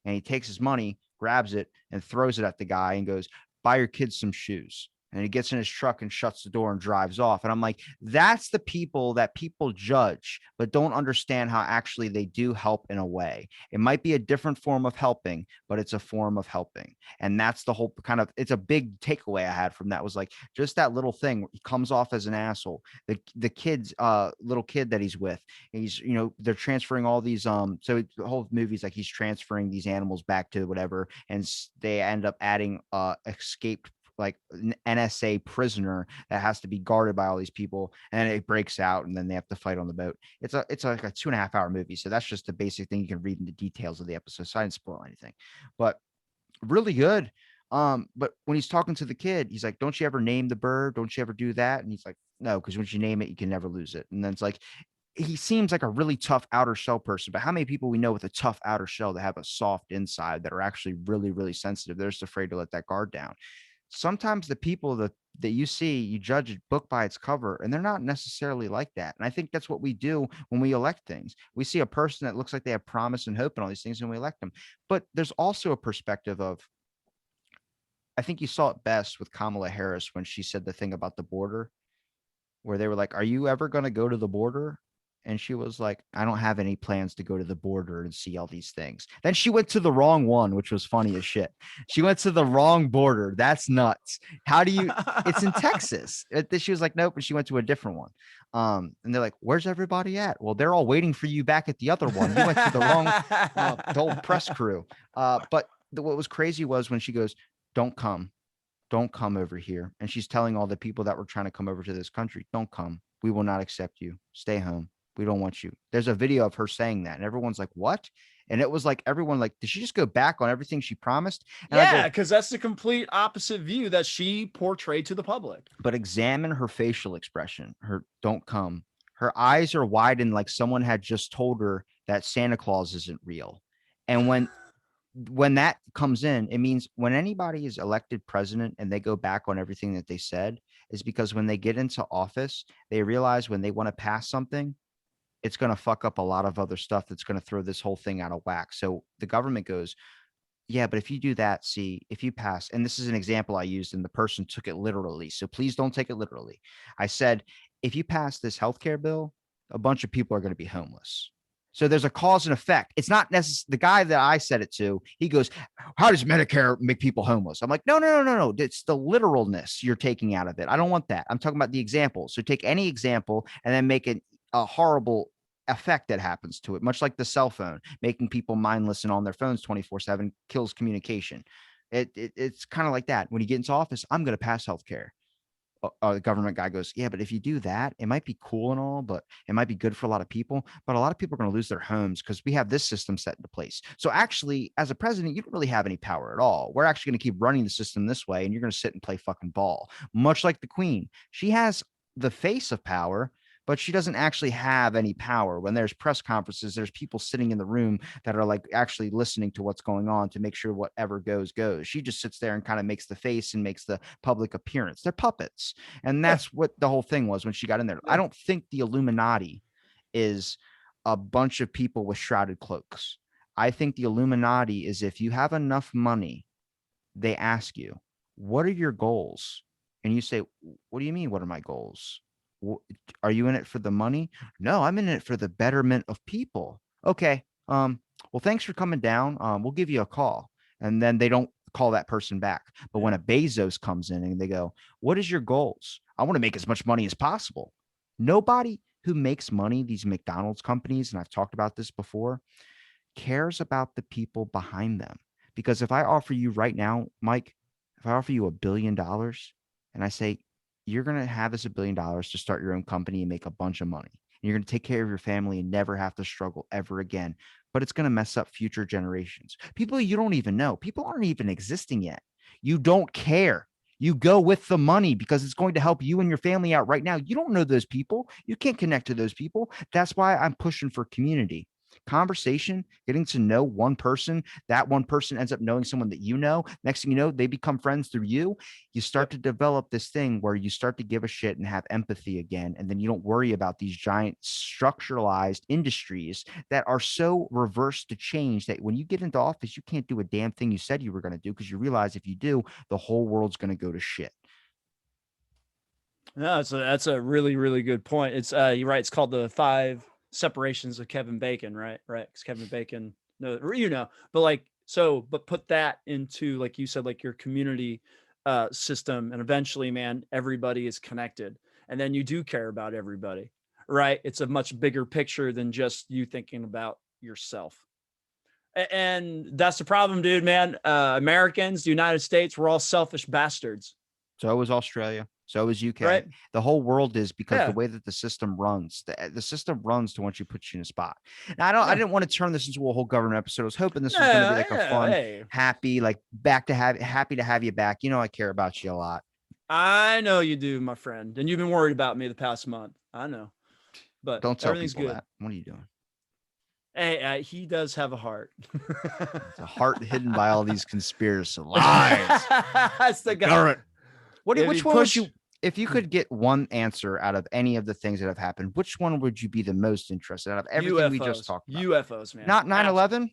And he takes his money, grabs it, and throws it at the guy and goes, "Buy your kids some shoes." And he gets in his truck and shuts the door and drives off. And I'm like, that's the people that people judge, but don't understand how actually they do help in a way. It might be a different form of helping, but it's a form of helping. And that's the whole kind of, it's a big takeaway I had from that, was like, just that little thing where he comes off as an asshole. The kid's little kid that he's with, he's, they're transferring all these, so the whole movie's like he's transferring these animals back to whatever, and they end up adding escaped, like an NSA prisoner that has to be guarded by all these people, and it breaks out, and then they have to fight on the boat. It's like a 2.5 hour movie, so that's just the basic thing you can read in the details of the episode. So I didn't spoil anything, but really good. But when he's talking to the kid, he's like, "Don't you ever name the bird? Don't you ever do that?" And he's like, "No, because once you name it, you can never lose it." And then it's like, he seems like a really tough outer shell person, but how many people we know with a tough outer shell that have a soft inside that are actually really, really sensitive? They're just afraid to let that guard down. Sometimes the people that you see, you judge a book by its cover, and they're not necessarily like that. And I think that's what we do when we elect things. We see a person that looks like they have promise and hope and all these things, and we elect them. But there's also a perspective of, I think you saw it best with Kamala Harris when she said the thing about the border, where they were like, "Are you ever going to go to the border?" And she was like, "I don't have any plans to go to the border and see all these things." Then she went to the wrong one, which was funny as shit. She went to the wrong border. That's nuts. How do you, it's in Texas. She was like, "Nope." And she went to a different one. And they're like, "Where's everybody at?" "Well, they're all waiting for you back at the other one. You went to the wrong, the whole press crew. But what was crazy was when she goes, "Don't come. Don't come over here." And she's telling all the people that were trying to come over to this country, "Don't come. We will not accept you. Stay home. We don't want you." There's a video of her saying that, and everyone's like, "What?" And it was like, everyone like, did she just go back on everything she promised? And yeah, because that's the complete opposite view that she portrayed to the public. But examine her facial expression. Her "don't come." Her eyes are widened like someone had just told her that Santa Claus isn't real. And when that comes in, it means when anybody is elected president and they go back on everything that they said, is because when they get into office, they realize when they want to pass something, it's going to fuck up a lot of other stuff that's going to throw this whole thing out of whack. So the government goes, yeah, but if you do that, see, if you pass, and this is an example I used and the person took it literally. So please don't take it literally. I said, if you pass this healthcare bill, a bunch of people are going to be homeless. So there's a cause and effect. It's not necessarily the guy that I said it to. He goes, how does Medicare make people homeless? I'm like, no. It's the literalness you're taking out of it. I don't want that. I'm talking about the example. So take any example and then make it a horrible effect that happens to it, much like the cell phone, making people mindless and on their phones 24/7 kills communication. It's kind of like that. When you get into office, I'm going to pass healthcare. The government guy goes, yeah, but if you do that, it might be cool and all, but it might be good for a lot of people. But a lot of people are going to lose their homes because we have this system set into place. So actually, as a president, you don't really have any power at all. We're actually going to keep running the system this way, and you're going to sit and play fucking ball, much like the queen. She has the face of power, but she doesn't actually have any power. When there's press conferences, there's people sitting in the room that are like actually listening to what's going on to make sure whatever goes. She just sits there and kind of makes the face and makes the public appearance. They're puppets. And that's what the whole thing was when she got in there. I don't think the Illuminati is a bunch of people with shrouded cloaks. I think the Illuminati is if you have enough money, they ask you, what are your goals? And you say, what do you mean? What are my goals? Are you in it for the money? No, I'm in it for the betterment of people. Okay. Well, thanks for coming down. We'll give you a call. And then they don't call that person back. But when a Bezos comes in and they go, what is your goals? I want to make as much money as possible. Nobody who makes money, these McDonald's companies, and I've talked about this before, cares about the people behind them. Because if I offer you right now, Mike, if I offer you $1 billion and I say, you're going to have this $1 billion to start your own company and make a bunch of money. And you're going to take care of your family and never have to struggle ever again. But it's going to mess up future generations. People you don't even know. People aren't even existing yet. You don't care. You go with the money because it's going to help you and your family out right now. You don't know those people. You can't connect to those people. That's why I'm pushing for community. Conversation, getting to know one person, that one person ends up knowing someone that you know. Next thing you know, they become friends through you. You start to develop this thing where you start to give a shit and have empathy again. And then you don't worry about these giant structuralized industries that are so reverse to change that when you get into office, you can't do a damn thing you said you were going to do because you realize if you do, the whole world's going to go to shit. No, that's a really, really good point. It's you're right. It's called the 5 separations of Kevin Bacon, right? Because Kevin Bacon, no, but like, but put that into, like you said, like your community system, and eventually, man, everybody is connected, and then you do care about everybody, right? It's a much bigger picture than just you thinking about yourself. And that's the problem, dude, man. Americans, the United States, we're all selfish bastards. So is Australia. So is UK. Right. The whole world is because the way that the system runs, the system runs to once you put you in a spot. Now, I didn't want to turn this into a whole government episode. I was hoping this was going to be like a fun, happy, like happy to have you back. You know, I care about you a lot. I know you do, my friend. And you've been worried about me the past month. I know. But don't tell everything's people good. That. What are you doing? Hey, he does have a heart. It's a heart hidden by all these conspiracy lies. That's the government. Which one would you, if you could get one answer out of any of the things that have happened, which one would you be the most interested out of everything UFOs. we just talked about? UFOs, man. Not 9/11?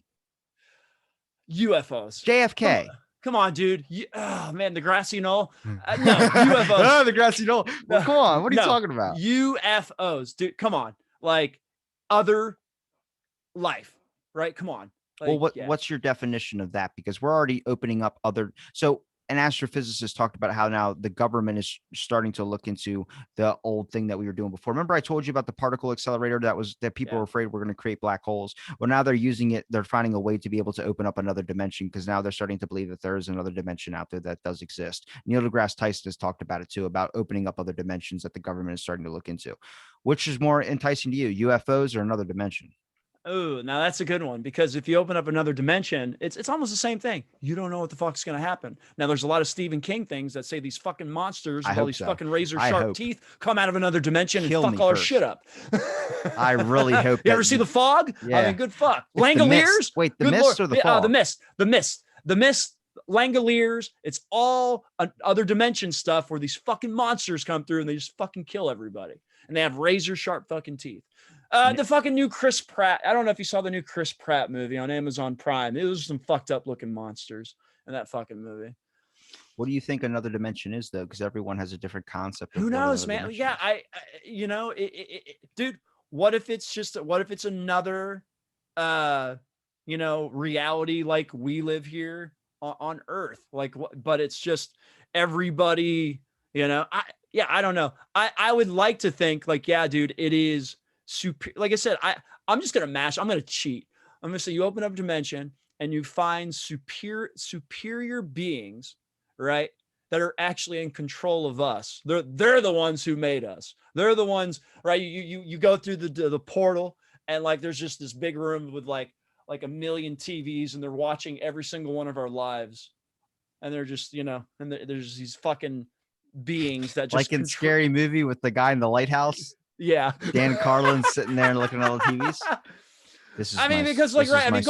UFOs. JFK. Come on, dude. Oh, man, the grassy knoll. No, UFOs. The grassy knoll. Well, come on. What are you talking about? UFOs, dude. Come on. Like other life, right? Come on. Like, well, what's your definition of that? Because we're already opening up other. So an astrophysicist talked about how now the government is starting to look into the old thing that we were doing before. Remember I told you about the particle accelerator that people were afraid were going to create black holes. Well, now they're using it. They're finding a way to be able to open up another dimension because now they're starting to believe that there is another dimension out there that does exist. Neil deGrasse Tyson has talked about it too, about opening up other dimensions that the government is starting to look into. Which is more enticing to you, UFOs or another dimension? Oh, now that's a good one, because if you open up another dimension, it's almost the same thing. You don't know what the fuck's going to happen. Now, there's a lot of Stephen King things that say these fucking monsters with all these fucking razor sharp teeth come out of another dimension and fuck all our shit up. I really hope. You ever see The Fog? Yeah. I mean, good fuck. Langoliers? Wait, the mist or the fog? The mist. The mist Langoliers. It's all other dimension stuff where these fucking monsters come through and they just fucking kill everybody. And they have razor sharp fucking teeth. The fucking new Chris Pratt. I don't know if you saw the new Chris Pratt movie on Amazon Prime. It was some fucked up looking monsters in that fucking movie. What do you think another dimension is, though? Because everyone has a different concept. Who knows, man? Yeah, you know, dude. What if it's another, you know, reality like we live here on Earth? Like, but it's just everybody, you know. I don't know. I would like to think like, yeah, dude, it is super. Like I said, I'm just gonna I'm gonna cheat. I'm gonna say you open up dimension and you find superior beings, right? That are actually in control of us. They're the ones who made us. They're the ones, right? You go through the portal and like there's just this big room with like a million TVs and they're watching every single one of our lives. And they're just, you know, and there's these fucking beings that just like in Scary Movie with the guy in the lighthouse. Yeah. Dan Carlin's sitting there and looking at all the TVs. This is because like, right.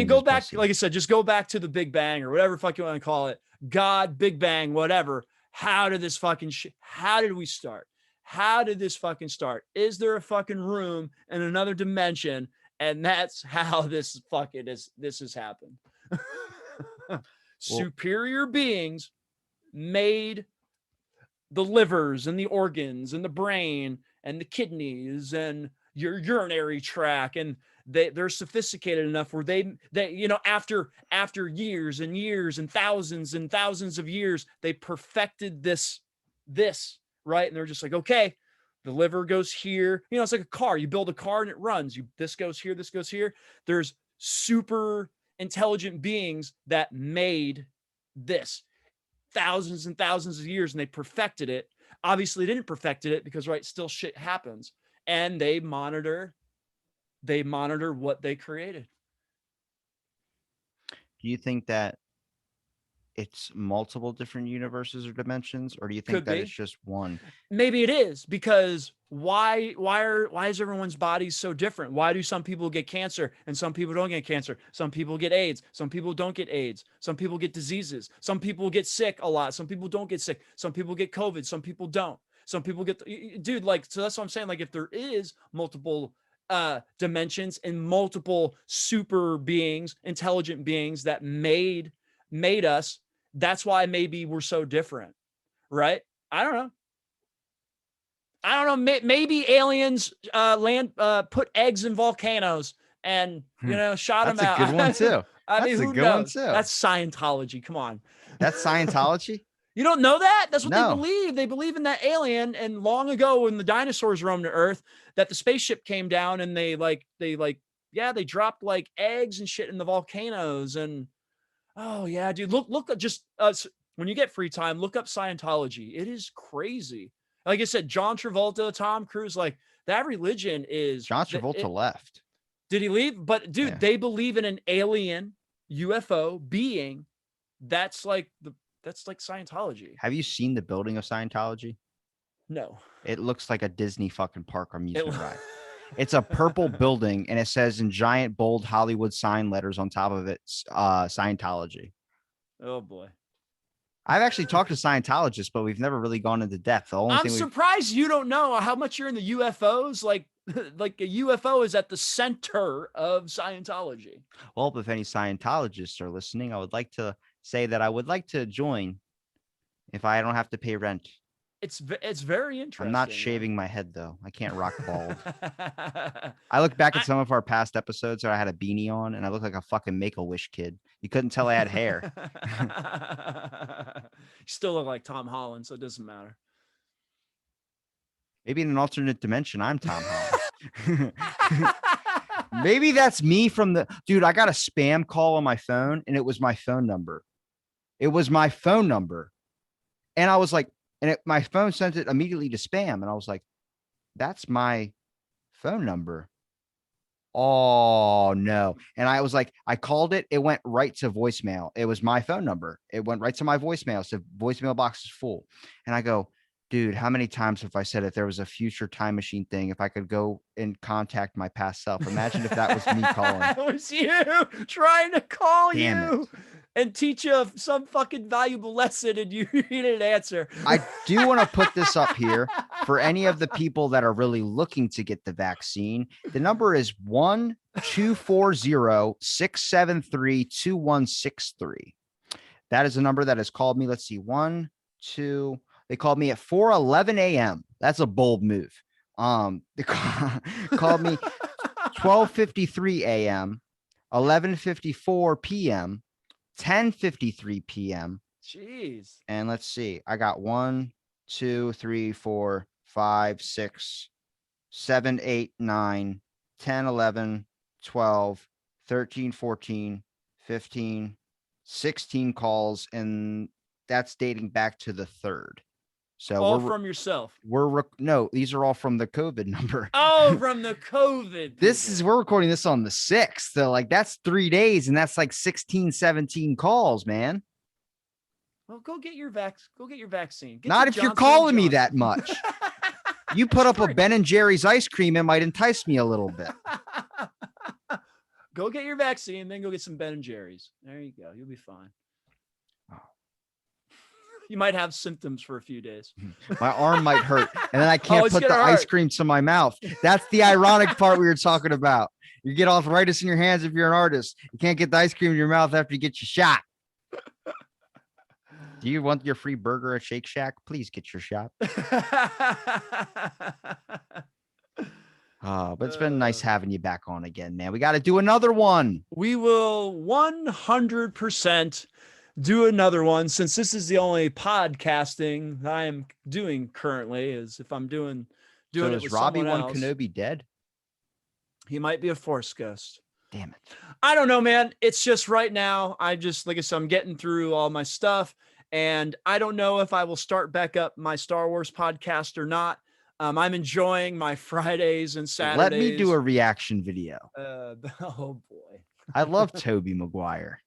Go back. Pussy. Like I said, just go back to the Big Bang or whatever fuck you want to call it. God, Big Bang, whatever. How did this fucking shit? How did we start? How did this fucking start? Is there a fucking room in another dimension? And that's how this has happened. Superior beings made the livers and the organs and the brain and the kidneys and your urinary tract, and they're sophisticated enough where they you know, after years and years and thousands of years, they perfected this right. And they're just like, okay, the liver goes here, you know, it's like a car. You build a car and it runs. This goes here. There's super intelligent beings that made this thousands and thousands of years, and they perfected it. Obviously they didn't perfect it because, right, still shit happens, and they monitor what they created. Do you think that it's multiple different universes or dimensions, or do you think that it's just one? Maybe it is, because why is everyone's bodies so different? Why do some people get cancer and some people don't get cancer? Some people get AIDS, some people don't get AIDS. Some people get diseases. Some people get sick a lot. Some people don't get sick. Some people get COVID. Some people don't. Some people get, dude, like, so that's what I'm saying. Like, if there is multiple dimensions and multiple super beings, intelligent beings that made us, that's why maybe we're so different, right? I don't know. Maybe aliens put eggs in volcanoes and, you know, shot them out. That's a good one too. I mean, who knows? That's Scientology. Come on. That's Scientology? You don't know that? That's what No. they believe. They believe in that alien. And long ago, when the dinosaurs roamed the earth, that the spaceship came down and they dropped like eggs and shit in the volcanoes. And oh yeah, dude, look at just when you get free time, look up Scientology. It is crazy. Like I said, John Travolta, Tom Cruise, like that religion is. John Travolta left. Did he leave? But dude, They believe in an alien UFO being. That's like Scientology. Have you seen the building of Scientology? No. It looks like a Disney fucking park amusement ride. It's a purple building, and it says in giant, bold Hollywood sign letters on top of it, Scientology. Oh boy. I've actually talked to Scientologists, but we've never really gone into depth. I'm surprised you don't know how much you're in the UFOs. Like a UFO is at the center of Scientology. Well, if any Scientologists are listening, I would like to say that I would like to join if I don't have to pay rent. It's very interesting. I'm not shaving my head, though. I can't rock bald. I look back at some of our past episodes where I had a beanie on and I look like a fucking Make-A-Wish kid. You couldn't tell I had hair. You still look like Tom Holland, so it doesn't matter. Maybe in an alternate dimension, I'm Tom Holland. Maybe that's me from the... Dude, I got a spam call on my phone and it was my phone number. It was my phone number. And I was like... my phone sent it immediately to spam. And I was like, that's my phone number. Oh, no. And I was like, I called it. It went right to voicemail. It was my phone number. It went right to my voicemail. So voicemail box is full. And I go, dude, how many times have I said if there was a future time machine thing, if I could go and contact my past self? Imagine if that was me calling. That was you trying to call Damn you. It. and teach you some fucking valuable lesson, and you didn't answer. I do want to put this up here for any of the people that are really looking to get the vaccine. The number is 1-240-673-2163. That is a number that has called me. Let's see. They called me at 4:11 a.m. That's a bold move. They called me 12:53 a.m., 11:54 p.m., 10:53 p.m. Jeez. And let's see. I got 1, 2, 3, 4, 5, 6, 7, 8, 9, 10, 11, 12, 13, 14, 15, 16 calls, and that's dating back to the 3rd. So all from yourself. No, these are all from the COVID number. Oh, from the COVID. We're recording this on the 6th. So like that's 3 days, and that's like 16, 17 calls, man. Well, go get your vaccine. Not if you're calling me that much. You put up a Ben and Jerry's ice cream, it might entice me a little bit. Go get your vaccine, then go get some Ben and Jerry's. There you go. You'll be fine. You might have symptoms for a few days. My arm might hurt, and then I can't put the ice cream to my mouth. That's the ironic part we were talking about. You get arthritis in your hands if you're an artist. You can't get the ice cream in your mouth after you get your shot. Do you want your free burger at Shake Shack? Please get your shot. But it's been nice having you back on again, man. We got to do another one. We will 100% do another one, since this is the only podcasting I am doing currently. Is if I'm doing So it is with Robbie someone One else. Kenobi dead? He might be a Force ghost. Damn it. I don't know, man. It's just right now, like I said, I'm getting through all my stuff, and I don't know if I will start back up my Star Wars podcast or not. I'm enjoying my Fridays and Saturdays. Let me do a reaction video. Oh boy. I love Tobey Maguire.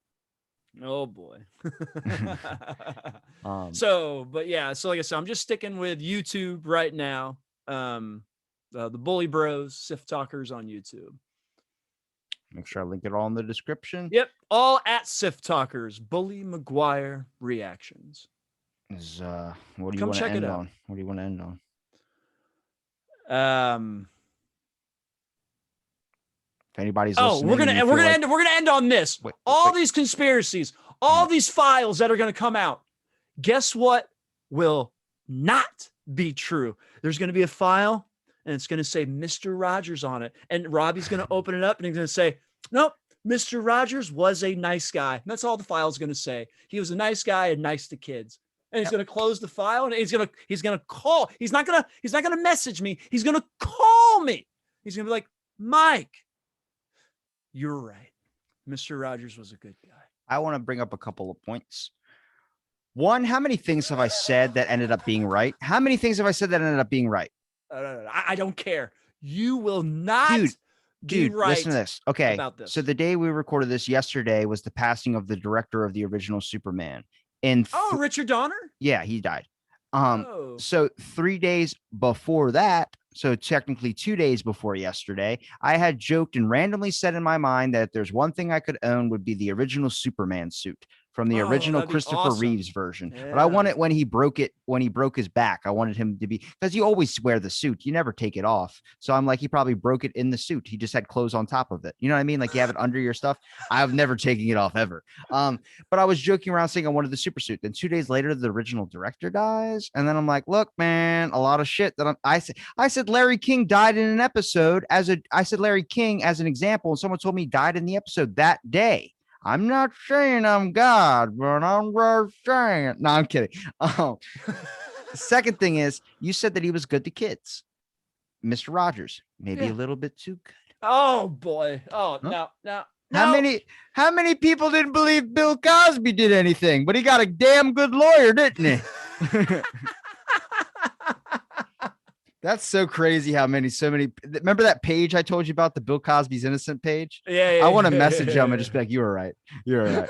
Oh boy. So like I said, I'm just sticking with YouTube right now. The Bully Bros, Sithtalkers on YouTube. Make sure I link it all in the description. Yep, all at Sithtalkers. Bully Maguire reactions. What do you Come want to check it end out. on? What do you want to end on? If anybody's listening, we're gonna end on this. Wait. These conspiracies, these files that are gonna come out. Guess what will not be true? There's gonna be a file, and it's gonna say Mr. Rogers on it, and Robbie's gonna open it up, and he's gonna say, "Nope, Mr. Rogers was a nice guy." And that's all the file's gonna say. He was a nice guy and nice to kids. And he's gonna close the file, and he's gonna call. He's not gonna message me. He's gonna call me. He's gonna be like, "Mike, you're right. Mr. Rogers was a good guy." I want to bring up a couple of points. One, how many things have I said that ended up being right? How many things have I said that ended up being right? I don't care. You will not be right. Listen to this. Okay. About this. So the day we recorded this yesterday was the passing of the director of the original Superman. Richard Donner? Yeah, he died. So 3 days before that, so technically 2 days before yesterday, I had joked and randomly said in my mind that if there's one thing I could own would be the original Superman suit from the original Christopher Reeves version. Yeah. But I want it when he broke his back. I wanted him to be, because you always wear the suit. You never take it off. So I'm like, he probably broke it in the suit. He just had clothes on top of it. You know what I mean? Like you have it under your stuff. I've never taken it off ever. But I was joking around saying I wanted the super suit. Then 2 days later, the original director dies. And then I'm like, look, man, a lot of shit that I said Larry King died in an episode I said Larry King as an example. And someone told me he died in the episode that day. I'm not saying I'm God, but I'm just saying it. No, I'm kidding. The second thing is, you said that he was good to kids. Mr. Rogers, maybe a little bit too good. Oh boy. Oh, huh? no. How many people didn't believe Bill Cosby did anything? But he got a damn good lawyer, didn't he? That's so crazy how so many. Remember that page I told you about, the Bill Cosby's innocent page? Yeah. I want to message him and just be like, you were right. You're right.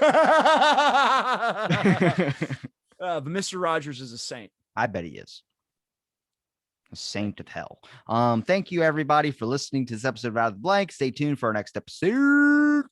But Mr. Rogers is a saint. I bet he is. A saint of hell. Thank you, everybody, for listening to this episode of Out of the Blank. Stay tuned for our next episode.